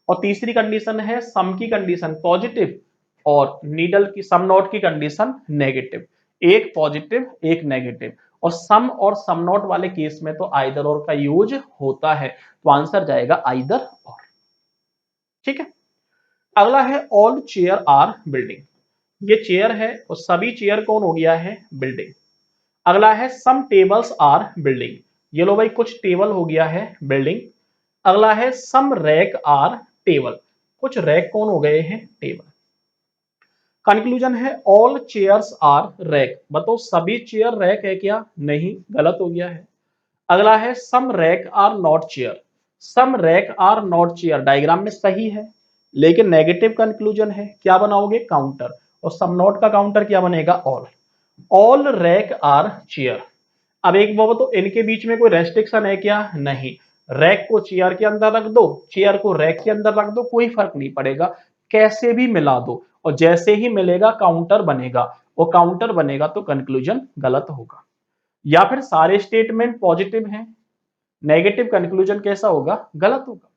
और तीसरी कंडीशन है सम की कंडीशन पॉजिटिव और नीडल की सम नॉट की कंडीशन नेगेटिव, एक पॉजिटिव एक नेगेटिव, और सम और सम नॉट वाले केस में तो आइदर और का यूज होता है, तो आंसर जाएगा आइदर और। ठीक है, अगला है ऑल चेयर आर बिल्डिंग, ये चेयर है और सभी चेयर कौन हो गया है? बिल्डिंग। अगला है सम टेबल्स आर बिल्डिंग, ये लो भाई कुछ टेबल हो गया है बिल्डिंग। अगला है सम रैक आर टेबल, कुछ रैक कौन हो गए हैं टेबल। कंक्लूजन है ऑल चेयर्स आर रैक, बताओ सभी चेयर रैक है क्या, नहीं, गलत हो गया है। अगला है some rack are not chair, some rack are not chair diagram में सही है, लेकिन नेगेटिव कंक्लूजन है, क्या बनाओगे काउंटर, और सम नॉट का काउंटर क्या बनेगा all. All rack are chair, अब एक बात तो इनके बीच में कोई रेस्ट्रिक्शन है क्या, नहीं। रैक को चेयर के अंदर रख दो, चेयर को रैक के अंदर रख दो, कोई फर्क नहीं पड़ेगा, कैसे भी मिला दो, और जैसे ही मिलेगा काउंटर बनेगा, वो काउंटर बनेगा तो कंक्लूजन गलत होगा। या फिर सारे स्टेटमेंट पॉजिटिव हैं, नेगेटिव कंक्लूजन कैसा होगा, गलत होगा।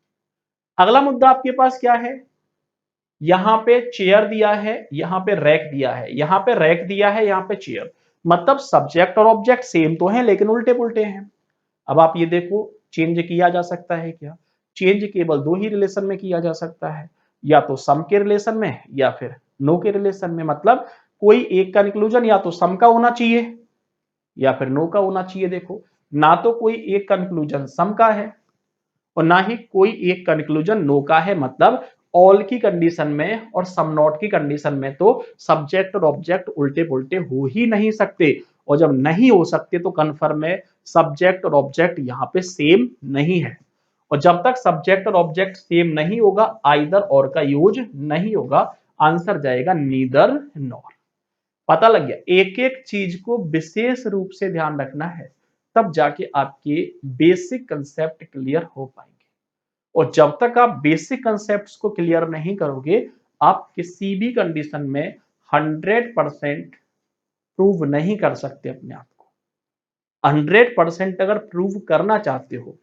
अगला मुद्दा आपके पास क्या है, यहां पे चेयर दिया है, यहां पे रैक दिया है, यहां पे रैक दिया है, यहां पे चेयर, मतलब सब्जेक्ट और ऑब्जेक्ट सेम तो हैं लेकिन उल्टे पुल्टे हैं। अब आप ये देखो चेंज किया जा सकता है क्या, चेंज केवल दो ही रिलेशन में किया जा सकता है, या तो सम के रिलेशन में या फिर नो के रिलेशन में, मतलब कोई एक कंक्लूजन या तो सम का होना चाहिए या फिर नो का होना चाहिए। देखो ना तो कोई एक कंक्लूजन सम का है और ना ही कोई एक कंक्लूजन नो का है, मतलब ऑल की कंडीशन में और सम नॉट की कंडीशन में तो सब्जेक्ट और ऑब्जेक्ट उल्टे पुल्टे हो ही नहीं सकते, और जब नहीं हो सकते तो कन्फर्म है सब्जेक्ट और ऑब्जेक्ट यहाँ पे सेम नहीं है, और जब तक सब्जेक्ट और ऑब्जेक्ट सेम नहीं होगा आइदर और का यूज नहीं होगा, आंसर जाएगा नीदर नॉर। पता लग गया, एक एक चीज को विशेष रूप से ध्यान रखना है, तब जाके आपके बेसिक कंसेप्ट क्लियर हो पाएंगे, और जब तक आप बेसिक कंसेप्ट को क्लियर नहीं करोगे आप किसी भी कंडीशन में 100% प्रूव नहीं कर सकते अपने आप को। 100% अगर प्रूव करना चाहते हो,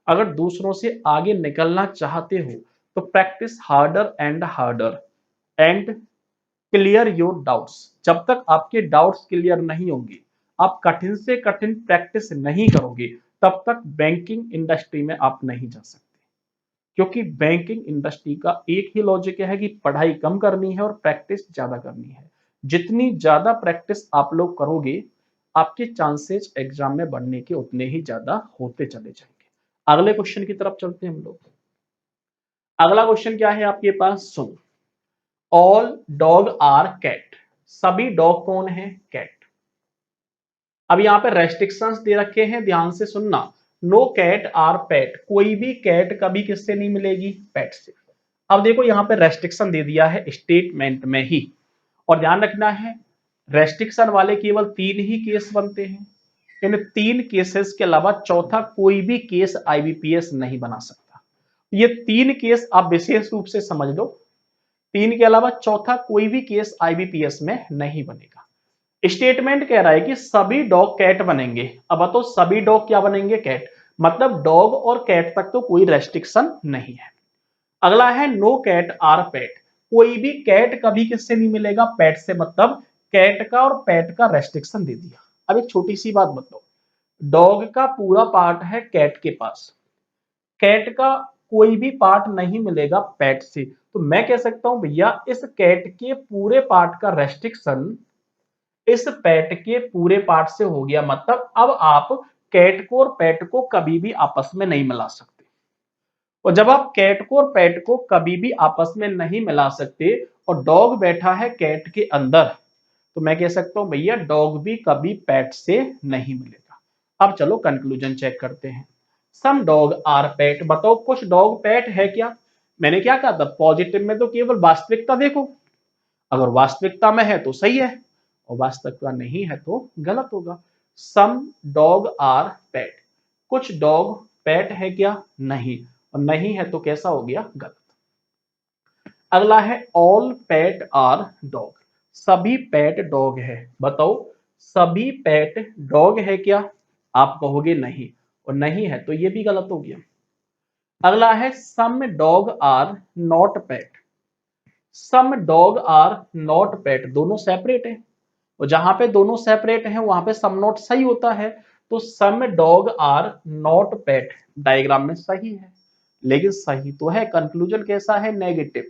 अगर दूसरों से आगे निकलना चाहते हो, तो practice harder and harder and clear your doubts. जब तक आपके डाउट्स क्लियर नहीं होंगे, आप कठिन से कठिन प्रैक्टिस नहीं करोगे, तब तक बैंकिंग इंडस्ट्री में आप नहीं जा सकते, क्योंकि बैंकिंग इंडस्ट्री का एक ही लॉजिक है कि पढ़ाई कम करनी है और प्रैक्टिस ज्यादा करनी है। जितनी ज्यादा प्रैक्टिस आप लोग करोगे, आपके चांसेस एग्जाम में बढ़ने के उतने ही ज्यादा होते चले जाएंगे। अगले क्वेश्चन की तरफ चलते हैं हम लोग। अगला क्वेश्चन क्या है आपके पास, सुन, ऑल डॉग आर कैट, सभी डॉग कौन है, कैट। अब यहाँ पे रेस्ट्रिक्शंस दे रखे हैं, ध्यान से सुनना, नो कैट आर पेट, कोई भी कैट कभी किससे नहीं मिलेगी, पेट से। अब देखो यहाँ पे रेस्ट्रिक्शन दे दिया है स्टेटमेंट में ही, और ध्यान रखना है रेस्ट्रिक्शन वाले केवल 3 ही केस बनते हैं, इन 3 केसेस के अलावा चौथा कोई भी केस आईबीपीएस नहीं बना सकता। ये 3 केस आप विशेष रूप से समझ लो, 3 के अलावा चौथा कोई भी केस आईबीपीएस में नहीं बनेगा। स्टेटमेंट कह रहा है कि सभी डॉग कैट बनेंगे, अब तो सभी डॉग क्या बनेंगे, कैट, मतलब डॉग और कैट तक तो कोई रेस्ट्रिक्शन नहीं है। अगला है नो कैट आर पेट, कोई भी कैट कभी किससे नहीं मिलेगा, पेट से, मतलब कैट का और पेट का रेस्ट्रिक्शन दे दिया। अब एक छोटी सी बात बताओ, डॉग का पूरा पार्ट है कैट के पास, कैट का कोई भी पार्ट नहीं मिलेगा पेट से, तो मैं कह सकता हूं भैया इस कैट के पूरे पार्ट का रेस्ट्रिक्शन इस पेट के पूरे पार्ट से हो गया, मतलब अब आप कैट को और पेट को कभी भी आपस में नहीं मिला सकते, और जब आप कैट को और पेट को कभी भी आपस में नहीं मिला सकते और डॉग बैठा है कैट के अंदर, तो मैं कह सकता हूं भैया डॉग भी कभी पेट से नहीं मिलेगा। अब चलो कंक्लूजन चेक करते हैं। सम डॉग आर पेट, बताओ कुछ डॉग पेट है क्या, मैंने क्या कहा था पॉजिटिव में तो केवल वास्तविकता देखो, अगर वास्तविकता में है तो सही है और वास्तविकता नहीं है तो गलत होगा। सम डॉग आर पेट, कुछ डॉग पेट है क्या, नहीं, और नहीं है तो कैसा हो गया, गलत। अगला है ऑल पेट आर डॉग, सभी पेट डॉग है, बताओ सभी पेट डॉग है क्या, आप कहोगे नहीं, और नहीं है तो ये भी गलत हो गया। अगला है some dog are not pet, some dog are not pet, दोनों सेपरेट है, और जहां पे दोनों सेपरेट हैं वहां पे सम नॉट सही होता है, तो some dog are not pet diagram में सही है, लेकिन सही तो है, कंक्लूजन कैसा है, नेगेटिव,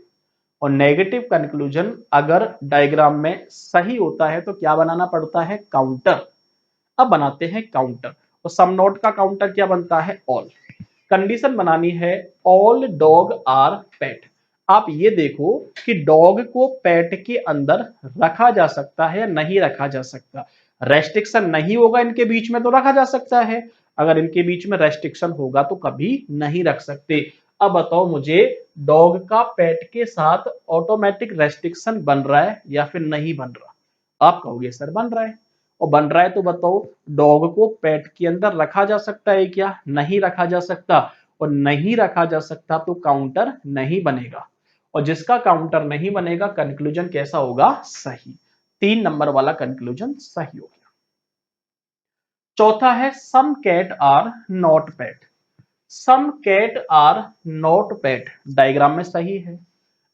और नेगेटिव कंक्लूजन अगर डायग्राम में सही होता है तो क्या बनाना पड़ता है, काउंटर। अब बनाते हैं काउंटर, तो सम नोट का काउंटर क्या बनता है, ऑल। कंडीशन बनानी है ऑल डॉग आर पेट। आप ये देखो कि डॉग को पेट के अंदर रखा जा सकता है या नहीं रखा जा सकता। रेस्ट्रिक्शन नहीं होगा इनके बीच में तो रखा जा सकता है, अगर इनके बीच में रेस्ट्रिक्शन होगा तो कभी नहीं रख सकते। अब बताओ मुझे, डॉग का पेट के साथ ऑटोमेटिक रेस्ट्रिक्शन बन रहा है या फिर नहीं बन रहा? आप कहोगे सर बन रहा है, और बन रहा है तो बताओ डॉग को पेट के अंदर रखा जा सकता है क्या? नहीं रखा जा सकता, और नहीं रखा जा सकता तो काउंटर नहीं बनेगा, और जिसका काउंटर नहीं बनेगा कंक्लूजन कैसा होगा, सही। 3 नंबर वाला कंक्लूजन सही हो गया। चौथा है some cat are not pet. Some cat are not pet diagram में सही है।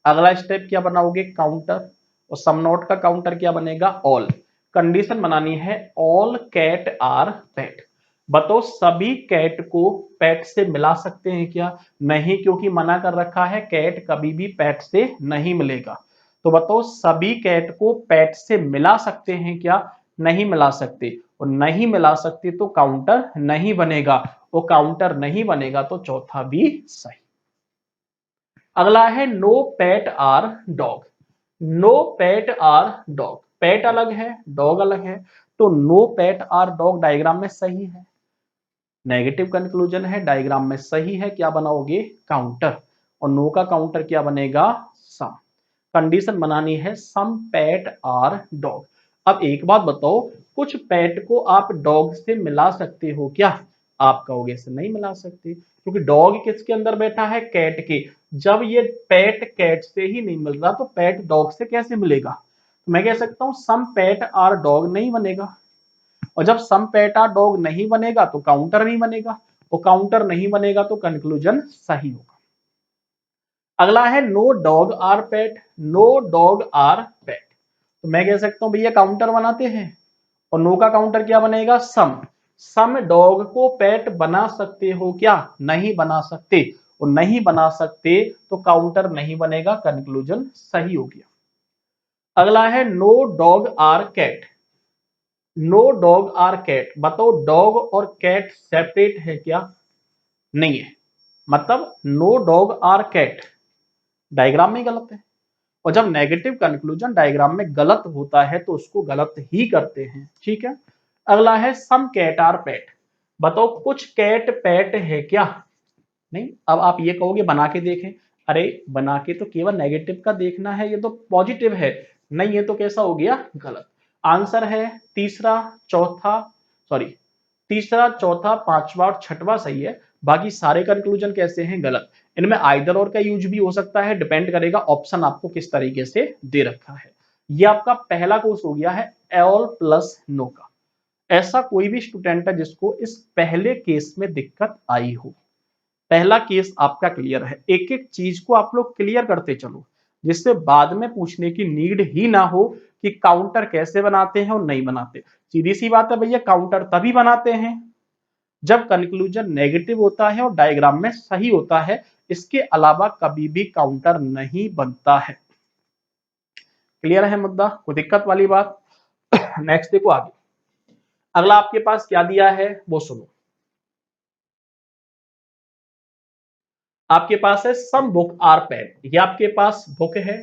अगला स्टेप क्या बनाओगे, काउंटर, और सम नॉट का काउंटर क्या बनेगा, ऑल। कंडीशन बनानी है ऑल कैट आर पेट। बताओ सभी कैट को पेट से मिला सकते हैं क्या? नहीं, क्योंकि मना कर रखा है कैट कभी भी पेट से नहीं मिलेगा। तो बताओ सभी कैट को पेट से मिला सकते हैं क्या? नहीं मिला सकते, और नहीं मिला सकते तो काउंटर नहीं बनेगा, वो काउंटर नहीं बनेगा तो चौथा भी सही। अगला है no pet are dog. No pet are dog, pet अलग है डॉग अलग है, तो no pet are dog diagram में सही है। नेगेटिव कंक्लूजन है, डायग्राम में सही है, क्या बनाओगे, काउंटर, और नो का काउंटर क्या बनेगा, सम। कंडीशन बनानी है सम पेट आर डॉग। अब एक बात बताओ, कुछ पेट को आप डॉग से मिला सकते हो क्या? आप कहोगे से नहीं मिला सकते, क्योंकि डॉग किसके अंदर बैठा है, कैट के। जब ये पेट कैट से ही नहीं मिल रहा तो पेट डॉग से कैसे मिलेगा? तो मैं कह सकता हूं सम पेट आर डॉग नहीं बनेगा, और जब सम पेट आर डॉग नहीं बनेगा तो काउंटर नहीं बनेगा, और काउंटर नहीं बनेगा तो कंक्लूजन सही होगा। अगला है no dog are pet. No dog are pet, तो मैं कह सकता हूं भैया काउंटर बनाते हैं, और नो का काउंटर क्या बनेगा, सम। सम डॉग को पेट बना सकते हो क्या? नहीं बना सकते, और नहीं बना सकते तो काउंटर नहीं बनेगा, कंक्लूजन सही हो गया। अगला है no dog are cat. No dog are cat, बताओ डॉग और कैट सेपरेट है क्या? नहीं है, मतलब no dog are cat diagram में गलत है, और जब नेगेटिव कंक्लूजन डायग्राम में गलत होता है तो उसको गलत ही करते हैं, ठीक है। अगला है सम कैट आर पेट। बताओ कुछ कैट पेट है क्या? नहीं। अब आप ये कहोगे बना के देखें, अरे बना के तो केवल नेगेटिव का देखना है, ये तो पॉजिटिव है। नहीं, ये तो कैसा हो गया, गलत। आंसर है तीसरा, चौथा, सॉरी, तीसरा, चौथा, पांचवा और छठवां सही है, बाकी सारे कंक्लूजन कैसे हैं, गलत। इनमें आइदर और का यूज भी हो सकता है, डिपेंड करेगा ऑप्शन आपको किस तरीके से दे रखा है। ये आपका पहला कोर्स हो गया है ऑल प्लस नो का। ऐसा कोई भी स्टूडेंट है जिसको इस पहले केस में दिक्कत आई हो, पहला केस आपका क्लियर है। एक एक चीज को आप लोग क्लियर करते चलो, जिससे बाद में पूछने की नीड ही ना हो कि काउंटर कैसे बनाते हैं और नहीं बनाते। सीधी सी बात है भैया, काउंटर तभी बनाते हैं जब कंक्लूजन नेगेटिव होता है और डायग्राम में सही होता है, इसके अलावा कभी भी काउंटर नहीं बनता है। क्लियर है मुद्दा, कोई दिक्कत वाली बात? नेक्स्ट देखो आगे, अगला आपके पास क्या दिया है वो सुनो। आपके पास है सम बुक आर पेन। ये आपके पास बुक है,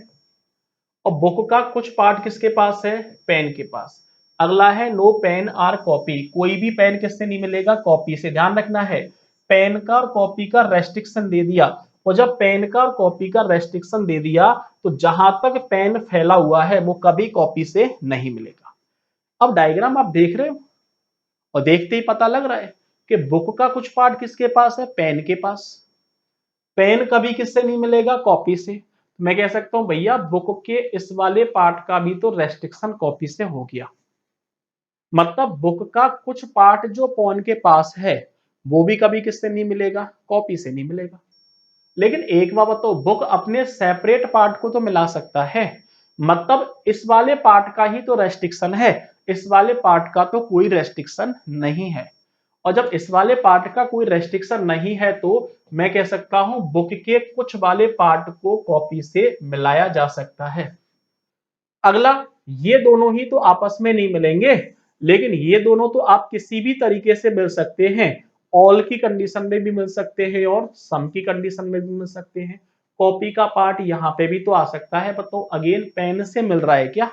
और बुक का कुछ पार्ट किसके पास है, पेन के पास। अगला है नो पेन आर कॉपी। कोई भी पेन किससे नहीं मिलेगा, कॉपी से। ध्यान रखना है, पेन का और कॉपी का रेस्ट्रिक्शन दे दिया, और जब पेन का और कॉपी का रेस्ट्रिक्शन दे दिया तो जहां तक पेन फैला हुआ है वो कभी कॉपी से नहीं मिलेगा। अब डायग्राम आप देख रहे हो, और देखते ही पता लग रहा है कि बुक का कुछ पार्ट किसके पास है, पेन के पास। पेन कभी किससे नहीं मिलेगा, कॉपी से। तो मैं कह सकता हूं भैया बुक के इस वाले पार्ट का भी तो रेस्ट्रिक्शन कॉपी से हो गया, मतलब बुक का कुछ पार्ट जो पॉन के पास है वो भी कभी किससे नहीं मिलेगा, कॉपी से नहीं मिलेगा। लेकिन एक बात बताओ, बुक अपने सेपरेट पार्ट को तो मिला सकता है, मतलब इस वाले पार्ट का ही तो रेस्ट्रिक्शन है, इस वाले पार्ट का तो कोई रेस्ट्रिक्शन नहीं है। और जब इस वाले पार्ट का कोई रेस्ट्रिक्शन नहीं है तो मैं कह सकता हूं बुक के कुछ वाले पार्ट को कॉपी से मिलाया जा सकता है। अगला, ये दोनों ही तो आपस में नहीं मिलेंगे, लेकिन ये दोनों तो आप किसी भी तरीके से मिल सकते हैं, ऑल की कंडीशन में भी मिल सकते हैं और सम की कंडीशन में भी मिल सकते हैं। कॉपी का पार्ट यहाँ पे भी तो आ सकता है, बताओ अगेन पेन से मिल रहा है क्या?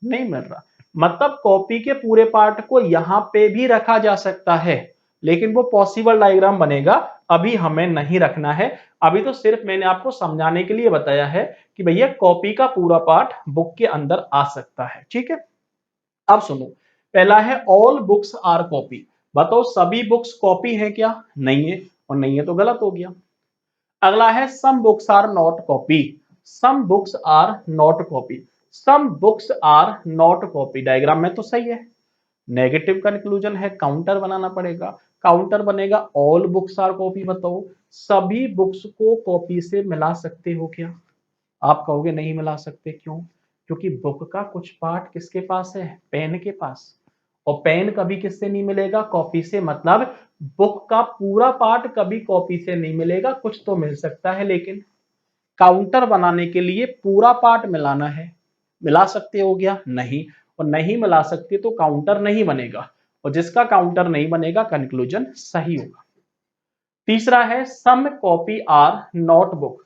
नहीं मिल रहा। मतलब कॉपी के पूरे पार्ट को यहां पे भी रखा जा सकता है, लेकिन वो पॉसिबल डायग्राम बनेगा, अभी हमें नहीं रखना है। अभी तो सिर्फ मैंने आपको समझाने के लिए बताया है कि भैया कॉपी का पूरा पार्ट बुक के अंदर आ सकता है। ठीक है, अब सुनो, पहला है ऑल बुक्स आर कॉपी। बताओ सभी बुक्स कॉपी है क्या? नहीं है, और नहीं है तो गलत हो गया। अगला है some books are not copy. Some books are not copy. Some books are not copy diagram में तो सही है, नेगेटिव कंक्लूजन है, काउंटर बनाना पड़ेगा। काउंटर बनेगा ऑल बुक्स आर कॉपी। बताओ सभी बुक्स को कॉपी से मिला सकते हो क्या? आप कहोगे नहीं मिला सकते, क्यों? क्योंकि बुक का कुछ पार्ट किसके पास है? पेन के पास, और पेन कभी किससे नहीं मिलेगा? कॉपी से। मतलब बुक का पूरा पार्ट कभी कॉपी से नहीं मिलेगा, कुछ तो मिल सकता है, लेकिन काउंटर बनाने के लिए पूरा पार्ट मिलाना है। मिला सकते हो गया? नहीं, और नहीं मिला सकते तो काउंटर नहीं बनेगा, और जिसका काउंटर नहीं बनेगा कंक्लूजन सही होगा। तीसरा है some copy are notebook.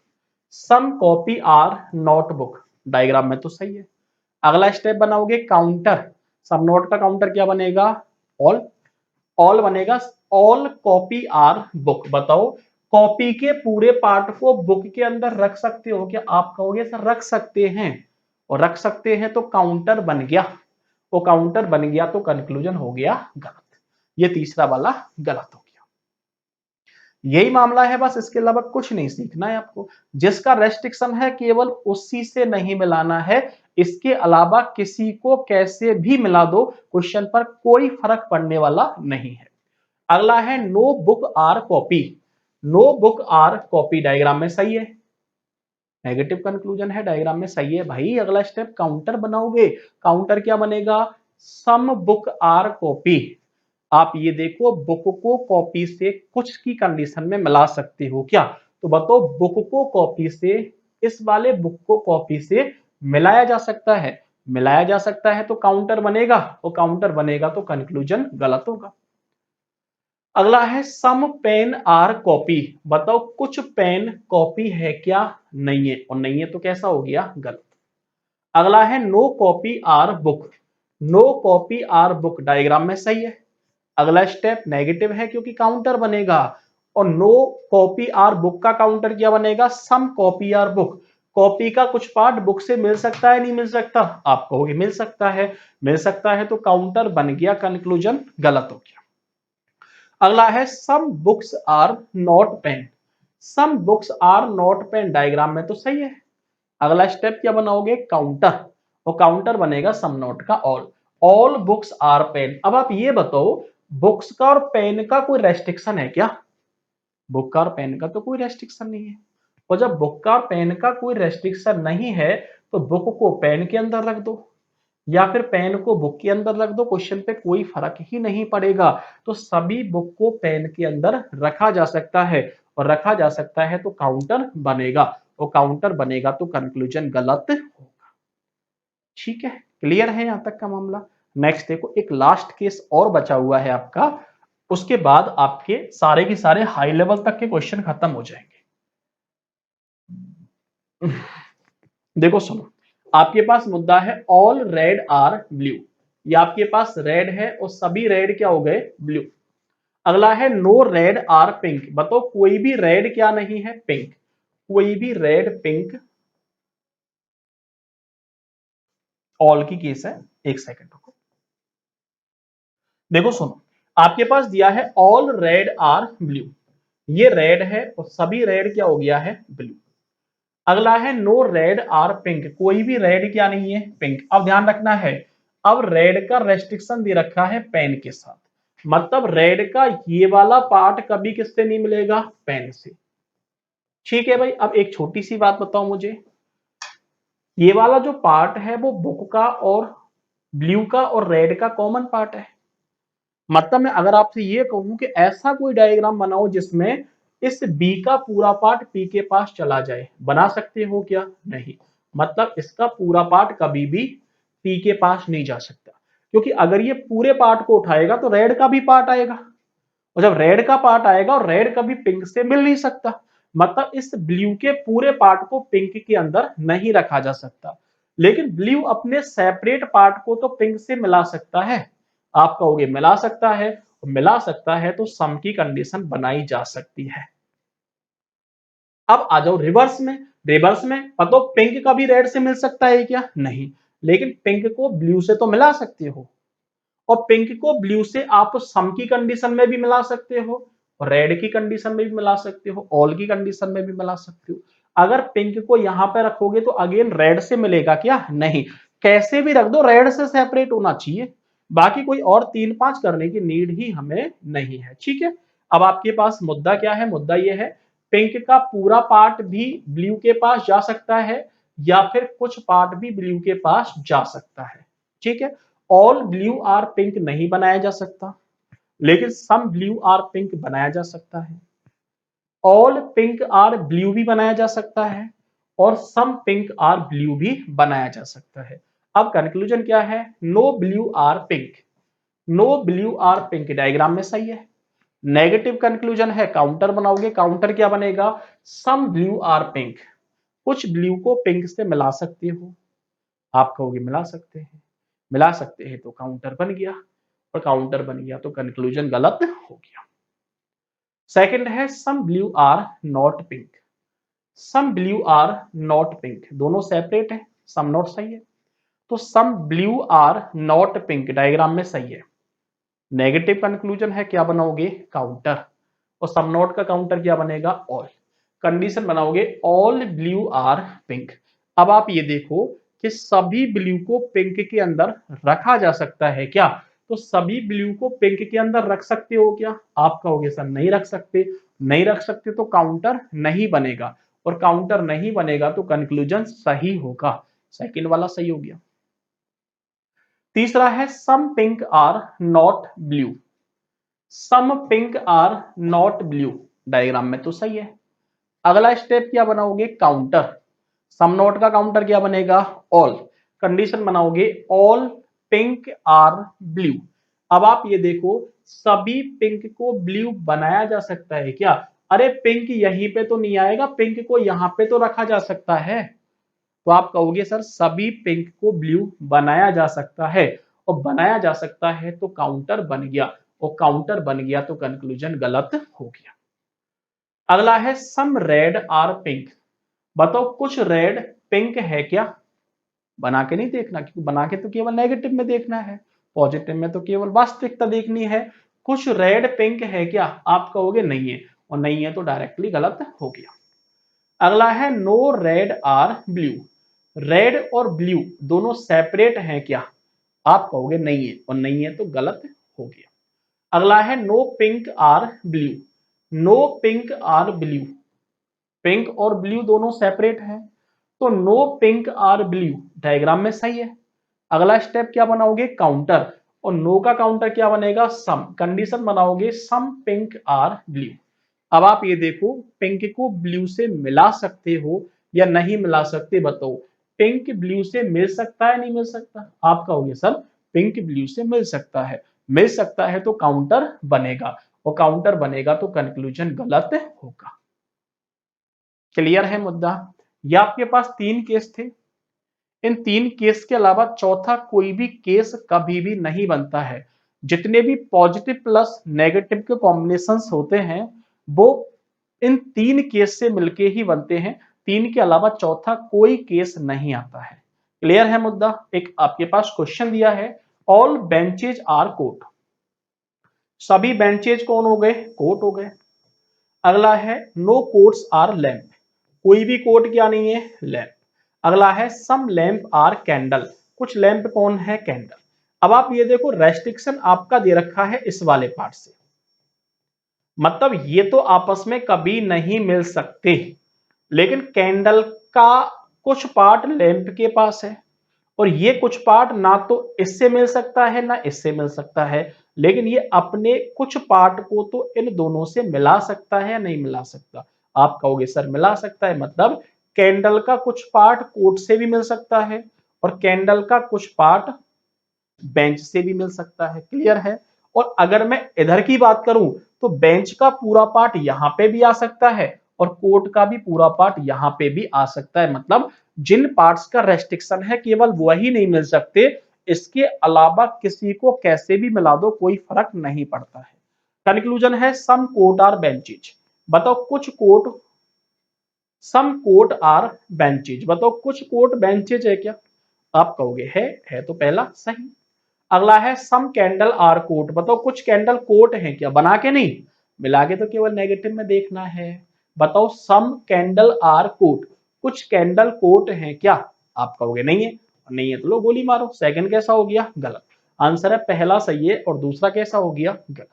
Some copy are notebook diagram में तो सही है। अगला स्टेप बनाओगे काउंटर। सम नोट का काउंटर क्या बनेगा? ऑल। ऑल बनेगा ऑल कॉपी आर बुक। बताओ कॉपी के पूरे पार्ट को बुक के अंदर रख सकते हो क्या? आप कहोगे सर रख सकते हैं, और रख सकते हैं तो काउंटर बन गया, वो काउंटर बन गया तो कंक्लूजन हो गया गलत। ये तीसरा वाला गलत हो गया। यही मामला है, बस इसके अलावा कुछ नहीं सीखना है आपको। जिसका रेस्ट्रिक्शन है केवल उसी से नहीं मिलाना है, इसके अलावा किसी को कैसे भी मिला दो, क्वेश्चन पर कोई फर्क पड़ने वाला नहीं है। अगला है no book are copy. No book are copy diagram में सही है, नेगेटिव कंक्लूजन है, डायग्राम में सही है भाई। अगला स्टेप काउंटर बनाओगे। काउंटर क्या बनेगा? Some book are copy. आप ये देखो बुक को कॉपी से कुछ की कंडीशन में मिला सकते हो क्या? तो बताओ बुक को कॉपी से, इस वाले बुक को कॉपी से मिलाया जा सकता है। मिलाया जा सकता है तो काउंटर बनेगा, और काउंटर बनेगा तो कंक्लूजन गलत होगा। अगला है सम पेन आर कॉपी। बताओ कुछ पेन कॉपी है क्या? नहीं है, और नहीं है तो कैसा हो गया? गलत। अगला है no copy are book. No copy are book diagram में सही है। अगला स्टेप नेगेटिव है क्योंकि काउंटर बनेगा, और नो कॉपी आर बुक का काउंटर क्या बनेगा? सम कॉपी आर बुक। कॉपी का कुछ पार्ट बुक से मिल सकता है, नहीं मिल सकता? आप कहोगे मिल सकता है। मिल सकता है तो काउंटर बन गया, कंक्लूजन गलत हो गया। अगला है some books are not pen. Some books are not pen diagram में तो सही है। अगला स्टेप क्या बनाओगे? काउंटर, और काउंटर बनेगा सम नॉट का all. All books are pen. अब आप ये बताओ बुक्स का और पेन का कोई रेस्ट्रिक्शन है क्या? बुक का और पेन का तो कोई रेस्ट्रिक्शन नहीं है, और जब बुक का और पेन का कोई रेस्ट्रिक्शन नहीं है तो बुक को पेन के अंदर रख दो, या फिर पेन को बुक के अंदर रख दो, क्वेश्चन पे कोई फर्क ही नहीं पड़ेगा। तो सभी बुक को पेन के अंदर रखा जा सकता है, और रखा जा सकता है तो काउंटर बनेगा, और काउंटर बनेगा तो कंक्लूजन गलत होगा। ठीक है, क्लियर है यहां तक का मामला? नेक्स्ट देखो, एक लास्ट केस और बचा हुआ है आपका, उसके बाद आपके सारे के सारे हाई लेवल तक के क्वेश्चन खत्म हो जाएंगे। देखो सुनो, आपके पास मुद्दा है ऑल रेड आर ब्लू। ये आपके पास रेड है और सभी रेड क्या हो गए? ब्लू। अगला है नो रेड आर पिंक। बताओ कोई भी रेड क्या नहीं है? पिंक। कोई भी रेड पिंक ऑल की केस है। एक सेकंड रुको, देखो सुनो, आपके पास दिया है ऑल रेड आर ब्लू। ये रेड है और सभी रेड क्या हो गया है? ब्लू। अगला है नो रेड आर पिंक। कोई भी रेड क्या नहीं है? पिंक। अब ध्यान रखना है, अब रेड का रेस्ट्रिक्शन दे रखा है पेन के साथ, मतलब रेड का ये वाला पार्ट कभी किससे नहीं मिलेगा? पेन से। ठीक है भाई, अब एक छोटी सी बात बताओ मुझे, ये वाला जो पार्ट है वो बुक का और ब्लू का और रेड का कॉमन पार्ट है। मतलब मैं अगर आपसे ये कहूं कि ऐसा कोई डायग्राम बनाओ जिसमें इस बी का पूरा पार्ट पी के पास चला जाए, बना सकते हो क्या? नहीं। मतलब इसका पूरा पार्ट कभी भी पी के पास नहीं जा सकता। क्योंकि अगर ये पूरे पार्ट को उठाएगा तो रेड का भी पार्ट आएगा, और जब रेड का पार्ट आएगा और रेड कभी पिंक से मिल नहीं सकता, मतलब इस ब्लू के पूरे पार्ट को पिंक के अंदर नहीं रखा जा सकता। लेकिन ब्लू अपने सेपरेट पार्ट को तो पिंक से मिला सकता है। आप कहोगे मिला सकता है, मिला सकता है तो सम की कंडीशन बनाई जा सकती है। अब आ जाओ रिवर्स में। रिवर्स में पता पिंक का भी रेड से मिल सकता है क्या? नहीं। लेकिन पिंक को ब्लू से तो मिला सकते हो, और पिंक को ब्लू से आप सम की कंडीशन में भी मिला सकते हो, रेड की कंडीशन में भी मिला सकते हो, ऑल की कंडीशन में भी मिला सकते हो। अगर पिंक को यहां पर रखोगे तो अगेन रेड से मिलेगा क्या? नहीं। कैसे भी रख दो रेड से सेपरेट होना चाहिए, बाकी कोई और 3-5 करने की नीड ही हमें नहीं है। ठीक है, अब आपके पास मुद्दा क्या है? मुद्दा यह है पिंक का पूरा पार्ट भी ब्लू के पास जा सकता है, या फिर कुछ पार्ट भी ब्लू के पास जा सकता है। ठीक है, ऑल ब्लू आर पिंक नहीं बनाया जा सकता, लेकिन सम ब्लू आर पिंक बनाया जा सकता है। ऑल पिंक आर ब्लू भी बनाया जा सकता है, और सम पिंक आर ब्लू भी बनाया जा सकता है। अब कंक्लूजन क्या है? No blue are pink. No blue are pink diagram में सही है। नेगेटिव कंक्लूजन है, काउंटर बनाओगे, काउंटर क्या बनेगा? Some blue are pink. कुछ ब्लू को पिंक से मिला सकते हो, आप कहोगे मिला सकते हैं, मिला सकते हैं तो काउंटर बन गया, और काउंटर बन गया तो कंक्लूजन गलत हो गया। सेकंड है some blue are not pink. Some blue are not pink, दोनों सेपरेट है, सम नॉट सही है, तो some blue are not pink diagram में सही है। नेगेटिव कंक्लूजन है, क्या बनाओगे? काउंटर, और सम नॉट का काउंटर क्या बनेगा? ऑल। कंडीशन बनाओगे ऑल ब्लू आर पिंक। अब आप ये देखो कि सभी ब्लू को पिंक के अंदर रखा जा सकता है क्या? तो सभी ब्लू को पिंक के अंदर रख सकते हो क्या? आप कहोगे सर नहीं रख सकते। नहीं रख सकते तो काउंटर नहीं बनेगा, और काउंटर नहीं बनेगा तो कंक्लूजन सही होगा, सेकंड वाला सही हो गया। तीसरा है some pink are not blue. Some pink are not blue diagram में तो सही है। अगला स्टेप क्या बनाओगे? काउंटर। सम नॉट का काउंटर क्या बनेगा? ऑल। कंडीशन बनाओगे ऑल पिंक आर ब्लू। अब आप ये देखो सभी पिंक को ब्लू बनाया जा सकता है क्या? अरे पिंक यहीं पे तो नहीं आएगा, पिंक को यहां पे तो रखा जा सकता है। तो आप कहोगे सर सभी पिंक को ब्लू बनाया जा सकता है, और बनाया जा सकता है तो काउंटर बन गया, और काउंटर बन गया तो कंक्लूजन गलत हो गया। अगला है सम रेड आर पिंक। बताओ कुछ रेड पिंक है क्या? बना के नहीं देखना, क्योंकि बना के तो केवल नेगेटिव में देखना है, पॉजिटिव में तो केवल वास्तविकता देखनी है। कुछ रेड पिंक है क्या? आप कहोगे नहीं है, और नहीं है तो डायरेक्टली गलत हो गया। अगला है no red are blue. Red और ब्लू दोनों सेपरेट हैं क्या? आप कहोगे नहीं है, और नहीं है तो गलत हो गया। अगला है no pink are blue. No pink are blue, pink और ब्लू दोनों सेपरेट हैं, तो no pink are blue diagram में सही है। अगला स्टेप क्या बनाओगे? काउंटर, और नो का काउंटर क्या बनेगा? सम। कंडीशन बनाओगे सम पिंक आर ब्लू। अब आप ये देखो पिंक को ब्लू से मिला सकते हो या नहीं मिला सकते? बताओ पिंक ब्लू से मिल सकता है नहीं मिल सकता? आप कहोगे सर पिंक ब्लू से मिल सकता है। मिल सकता है तो काउंटर बनेगा, और काउंटर बनेगा तो कंक्लूजन गलत होगा। क्लियर है मुद्दा? ये आपके पास 3 केस थे। इन 3 केस के अलावा चौथा कोई भी केस कभी भी नहीं बनता है। जितने भी पॉजिटिव प्लस नेगेटिव के कॉम्बिनेशंस होते हैं वो इन 3 केस से मिलके ही बनते हैं। 3 के अलावा चौथा कोई केस नहीं आता है। क्लियर है मुद्दा? एक आपके पास क्वेश्चन दिया है, ऑल बेंचेज आर कोट। सभी बेंचेज कौन हो गए? कोट हो गए। अगला है नो कोट्स आर लैंप। कोई भी कोट क्या नहीं है? लैंप। अगला है सम लैंप आर कैंडल। कुछ लैंप कौन है? कैंडल। अब आप ये देखो रेस्ट्रिक्शन आपका दे रखा है इस वाले पार्ट से, मतलब ये तो आपस में कभी नहीं मिल सकते। लेकिन कैंडल का कुछ पार्ट लैंप के पास है, और ये कुछ पार्ट ना तो इससे मिल सकता है ना इससे मिल सकता है, लेकिन ये अपने कुछ पार्ट को तो इन दोनों से मिला सकता है या नहीं मिला सकता? आप कहोगे सर मिला सकता है, मतलब कैंडल का कुछ पार्ट कोट से भी मिल सकता है, और कैंडल का कुछ पार्ट बेंच से भी मिल सकता है, क्लियर है। और अगर मैं इधर की बात करूं तो बेंच का पूरा पार्ट यहां पे भी आ सकता है और कोर्ट का भी पूरा पार्ट यहां पे भी आ सकता है। मतलब जिन पार्ट्स का रेस्ट्रिक्शन है केवल वही नहीं मिल सकते, इसके अलावा किसी को कैसे भी मिला दो कोई फर्क नहीं पड़ता है। कंक्लूजन है सम कोर्ट आर बेंचेज। बताओ कुछ court, some court are benches, बताओ कुछ कोर्ट बेंचेज है क्या? आप कहोगे है तो पहला सही। अगला है सम कैंडल आर कोट, बताओ कुछ कैंडल कोट है क्या? बना के नहीं, मिला के तो केवल नेगेटिव में देखना है। बताओ सम कैंडल आर कोट, कुछ कैंडल कोट है क्या? आप कहोगे नहीं है, नहीं है तो लो गोली मारो। सेकंड कैसा हो गया? गलत। आंसर है पहला सही है और दूसरा कैसा हो गया? गलत।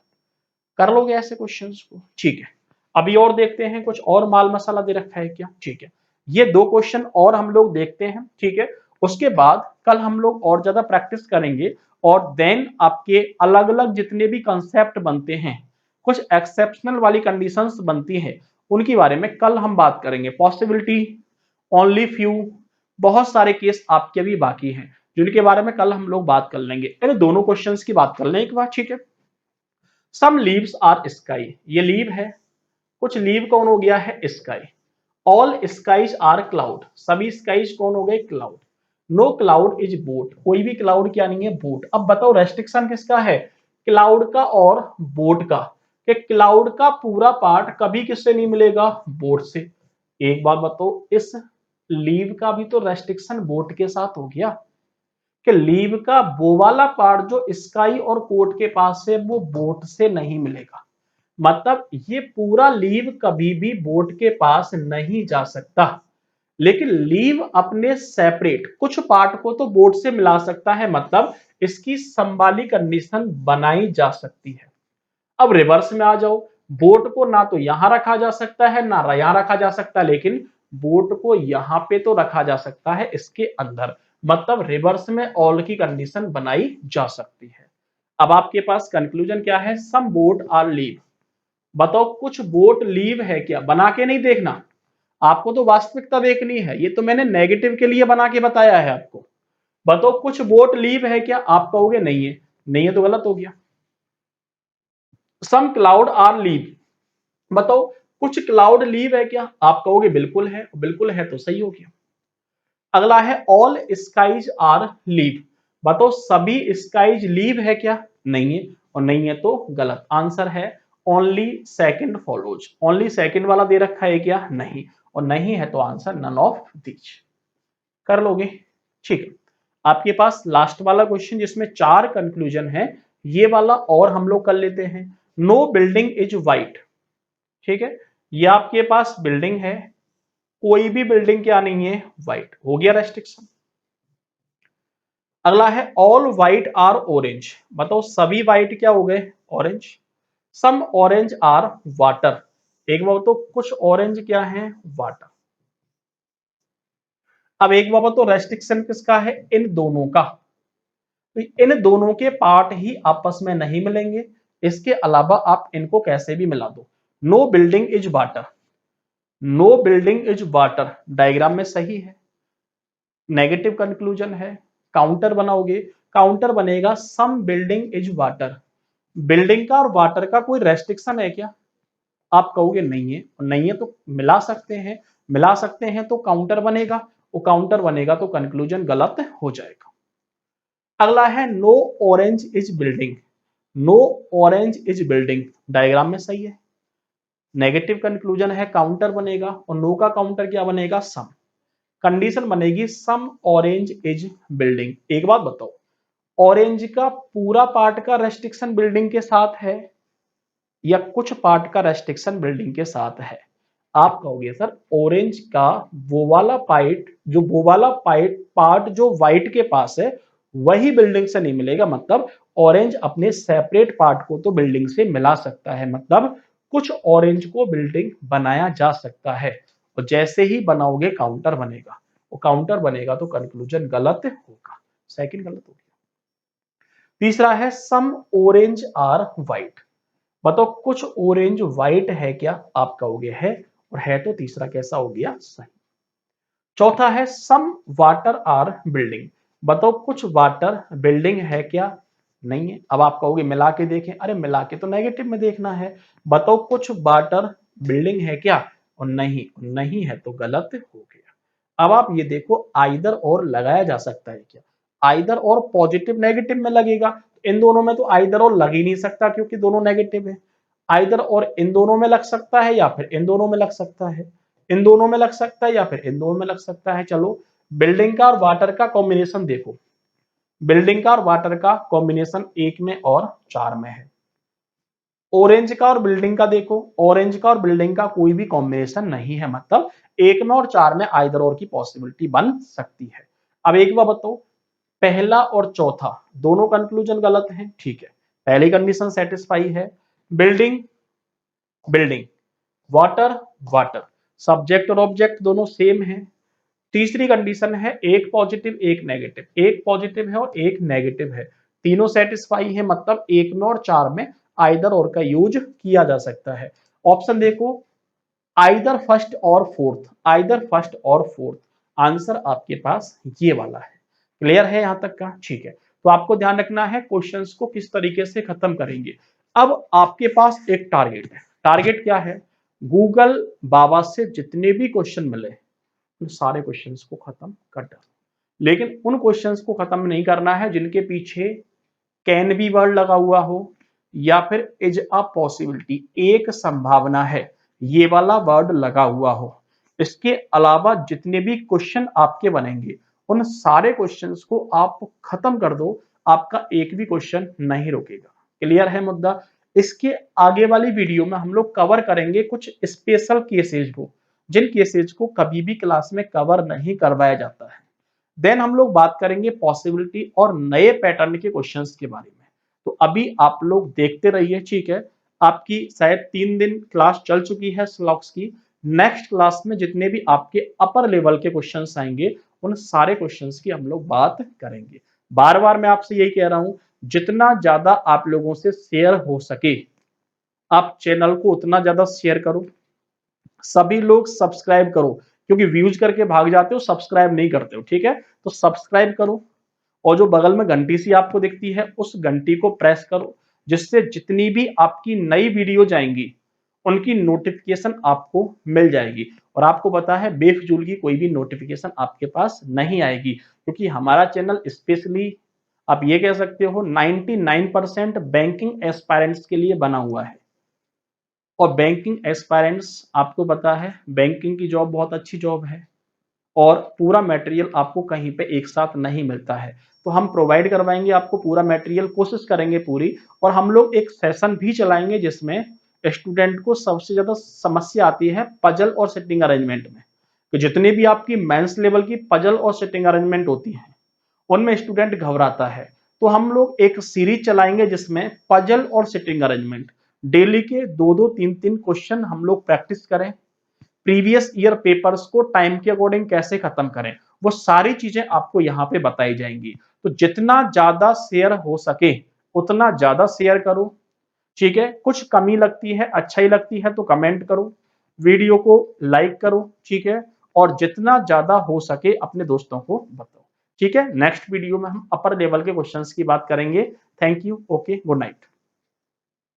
कर लोगे ऐसे क्वेश्चंस को? ठीक है। अभी और देखते हैं कुछ और माल मसाला दे रखा है क्या। ठीक है, ये दो क्वेश्चन और हम लोग देखते हैं। ठीक है, उसके बाद कल हम लोग और ज्यादा प्रैक्टिस करेंगे और देन आपके अलग अलग जितने भी कंसेप्ट बनते हैं, कुछ एक्सेप्शनल वाली कंडीशंस बनती हैं, उनके बारे में कल हम बात करेंगे। पॉसिबिलिटी, ओनली फ्यू, बहुत सारे केस आपके भी बाकी हैं जिनके बारे में कल हम लोग बात कर लेंगे। इन दोनों क्वेश्चंस की बात कर लें एक बार। ठीक है, सम लीव्स आर स्काई, ये लीव है, कुछ लीव कौन हो गया है? Sky. All skies are cloud, सभी स्काईज कौन हो गए? Cloud. No cloud is boat, कोई भी क्लाउड क्या नहीं है? बोट। अब बताओ रेस्ट्रिक्शन किसका है? क्लाउड का और बोट का, कि क्लाउड का पूरा पार्ट कभी किससे नहीं मिलेगा? बोट से। एक बात बताओ, इस लीव का भी तो रेस्ट्रिक्शन बोट के साथ हो गया, कि लीव का वो वाला पार्ट जो स्काई और कोट के पास है वो बोट से नहीं मिलेगा। मतलब ये पूरा लीव कभी भी बोट के पास नहीं जा सकता, लेकिन लीव अपने सेपरेट कुछ पार्ट को तो बोट से मिला सकता है। मतलब इसकी संभाली कंडीशन बनाई जा सकती है। अब रिवर्स में आ जाओ, बोट को ना तो यहां रखा जा सकता है ना यहां रखा जा सकता है, लेकिन बोट को यहां पे तो रखा जा सकता है इसके अंदर। मतलब रिवर्स में ऑल की कंडीशन बनाई जा सकती है। अब आपके पास कंक्लूजन क्या है? सम बोट आर लीव, बताओ कुछ बोट लीव है क्या? बना के नहीं देखना, आपको तो वास्तविकता देखनी है। ये तो मैंने नेगेटिव के लिए बना के बताया है आपको। बताओ कुछ बोट लीव है क्या? आप कहोगे नहीं है, नहीं है तो गलत हो गया। सम क्लाउड आर लीव, बताओ कुछ क्लाउड लीव है क्या? आप कहोगे बिल्कुल है, बिल्कुल है तो सही हो गया। अगला है ऑल स्काईज आर लीव, बताओ सभी स्काईज लीव है क्या? नहीं है, और नहीं है तो गलत। आंसर है only second follows, only second वाला दे रखा है क्या? नहीं, और नहीं है तो आंसर नन ऑफ दीज। कर लोगे? ठीक है। आपके पास लास्ट वाला क्वेश्चन जिसमें 4 कंक्लूजन है, ये वाला और हम लोग कर लेते हैं। नो बिल्डिंग इज वाइट, ठीक है, ये आपके पास बिल्डिंग है, कोई भी बिल्डिंग क्या नहीं है? व्हाइट। हो गया रेस्ट्रिक्शन। अगला है ऑल व्हाइट आर ऑरेंज, बताओ सभी व्हाइट क्या हो गए? Orange. Some orange are water, एक बार तो कुछ ऑरेंज क्या है? वाटर। अब एक बाबा तो रेस्ट्रिक्शन किसका है? इन दोनों का, तो इन दोनों के पार्ट ही आपस में नहीं मिलेंगे, इसके अलावा आप इनको कैसे भी मिला दो। No building is water, no building is water diagram में सही है, नेगेटिव कंक्लूजन है। काउंटर बनाओगे, काउंटर बनेगा सम बिल्डिंग इज वाटर, बिल्डिंग का और वाटर का कोई रेस्ट्रिक्शन है क्या? आप कहोगे नहीं है, और नहीं है तो मिला सकते हैं, मिला सकते हैं तो काउंटर बनेगा, वो काउंटर बनेगा तो कंक्लूजन गलत हो जाएगा। अगला है no orange is building, no orange is building diagram में सही है, नेगेटिव कंक्लूजन है, काउंटर बनेगा, और नो का काउंटर क्या बनेगा? सम। कंडीशन बनेगी सम ऑरेंज इज बिल्डिंग। एक बात बताओ, ऑरेंज का पूरा पार्ट का रेस्ट्रिक्शन बिल्डिंग के साथ है या कुछ पार्ट का रेस्ट्रिक्शन बिल्डिंग के साथ है? आप कहोगे सर ऑरेंज का वो वाला पार्ट, जो वो वाला पार्ट जो व्हाइट के पास है वही बिल्डिंग से नहीं मिलेगा। मतलब ऑरेंज अपने सेपरेट पार्ट को तो बिल्डिंग से मिला सकता है, मतलब कुछ ऑरेंज को बिल्डिंग बनाया जा सकता है, और जैसे ही बनाओगे काउंटर बनेगा, वो काउंटर बनेगा तो कंक्लूजन गलत होगा, सेकंड गलत हो गया। तीसरा है सम ऑरेंज आर व्हाइट, बताओ कुछ ऑरेंज व्हाइट है क्या? आप कहोगे है, और है तो तीसरा कैसा हो गया? सही। चौथा है सम वाटर आर बिल्डिंग, बताओ कुछ वाटर बिल्डिंग है क्या? नहीं है। अब आप कहोगे मिला के देखें, अरे मिला के तो नेगेटिव में देखना है। बताओ कुछ वाटर बिल्डिंग है क्या? और नहीं, नहीं है तो गलत हो गया। अब आप ये देखो आइदर और लगाया जा सकता है क्या? आइदर और पॉजिटिव नेगेटिव में लगेगा, इन दोनों में तो आइदर और लग ही नहीं सकता क्योंकि दोनों नेगेटिव है। आइदर और इन दोनों में लग सकता है या फिर इन दोनों में लग सकता है, इन दोनों में लग सकता है या फिर इन दोनों में लग सकता है। चलो बिल्डिंग का और वाटर का कॉम्बिनेशन देखो, बिल्डिंग का और वाटर का कॉम्बिनेशन 1 में और 4 में है। ऑरेंज का और बिल्डिंग का देखो, ऑरेंज का और बिल्डिंग का कोई भी कॉम्बिनेशन नहीं है, मतलब 1 में और 4 में आइदर और की पॉसिबिलिटी बन सकती है। अब एक बार बताओ, पहला और चौथा दोनों कंक्लूजन गलत हैं, ठीक है। पहली कंडीशन सेटिस्फाई है, building building, water water, subject और ऑब्जेक्ट दोनों सेम है। तीसरी कंडीशन है एक पॉजिटिव एक नेगेटिव, एक पॉजिटिव है और एक नेगेटिव है, तीनों सेटिस्फाई है, मतलब 1 में और 4 में आइदर और का यूज किया जा सकता है। ऑप्शन देखो, आइदर फर्स्ट और फोर्थ, आइदर फर्स्ट और फोर्थ, आंसर आपके पास ये वाला है। क्लियर है यहां तक का? ठीक है। तो आपको ध्यान रखना है क्वेश्चंस को किस तरीके से खत्म करेंगे। अब आपके पास एक टारगेट है, टारगेट क्या है? गूगल बाबा से जितने भी क्वेश्चन मिले उन सारे क्वेश्चंस को खत्म कर डालो, लेकिन उन क्वेश्चंस को खत्म नहीं करना है जिनके पीछे कैन बी वर्ड लगा हुआ हो या फिर इज अ पॉसिबिलिटी, एक संभावना है, ये वाला वर्ड लगा हुआ हो। इसके अलावा जितने भी क्वेश्चन आपके बनेंगे उन सारे क्वेश्चंस को आप खत्म कर दो, आपका एक भी क्वेश्चन नहीं रुकेगा। क्लियर है मुद्दा? इसके आगे वाली वीडियो में हम लोग कवर करेंगे कुछ स्पेशल केसेज को, जिन केसेज को कभी भी क्लास में कवर नहीं करवाया जाता है। देन हम लोग बात करेंगे पॉसिबिलिटी और नए पैटर्न के क्वेश्चंस के बारे में। तो अभी आप लोग देखते रहिए, ठीक है। आपकी शायद 3 दिन क्लास चल चुकी है स्लॉक्स की। नेक्स्ट क्लास में जितने भी आपके अपर लेवल के क्वेश्चंस आएंगे उन सारे क्वेश्चंस की हम लोग बात करेंगे। बार बार मैं आपसे यही कह रहा हूं, जितना ज्यादा आप लोगों से शेयर हो सके आप चैनल को उतना ज्यादा शेयर करो, सभी लोग सब्सक्राइब करो, क्योंकि व्यूज करके भाग जाते हो, सब्सक्राइब नहीं करते हो, ठीक है। तो सब्सक्राइब करो और जो बगल में घंटी सी आपको दिखती है उस घंटी को प्रेस करो, जिससे जितनी भी आपकी नई वीडियो जाएंगी उनकी नोटिफिकेशन आपको मिल जाएगी। और आपको पता है बेफिजूल की कोई भी नोटिफिकेशन आपके पास नहीं आएगी, क्योंकि हमारा चैनल स्पेशली आप ये कह सकते हो 99% बैंकिंग एस्पायरेंट्स के लिए बना हुआ है। और बैंकिंग एस्पायरेंट्स आपको पता है बैंकिंग की जॉब बहुत अच्छी जॉब है और पूरा मटेरियल आपको कहीं पे एक साथ नहीं मिलता है। तो हम प्रोवाइड करवाएंगे आपको पूरा मटेरियल, कोशिश करेंगे पूरी। और हम लोग एक सेशन भी चलाएंगे जिसमें स्टूडेंट को सबसे ज्यादा समस्या आती है पजल और सिटिंग अरेंजमेंट में। तो जितने भी आपकी मेंस लेवल की पजल और सिटिंग अरेंजमेंट होती है उनमें स्टूडेंट घबराता है। तो हम लोग एक सीरीज चलाएंगे जिसमें पजल और सिटिंग अरेंजमेंट डेली के 2-2 3-3 क्वेश्चन हम लोग प्रैक्टिस करें, प्रीवियस ईयर पेपर्स को टाइम के अकॉर्डिंग कैसे खत्म करें, वो सारी चीजें आपको यहाँ पे बताई जाएंगी। तो जितना ज्यादा शेयर हो सके उतना ज्यादा शेयर करो, ठीक है। कुछ कमी लगती है, अच्छाई लगती है तो कमेंट करो, वीडियो को लाइक करो, ठीक है। और जितना ज्यादा हो सके अपने दोस्तों को बताओ, ठीक है। नेक्स्ट वीडियो में हम अपर लेवल के क्वेश्चंस की बात करेंगे। Thank you, okay, good night.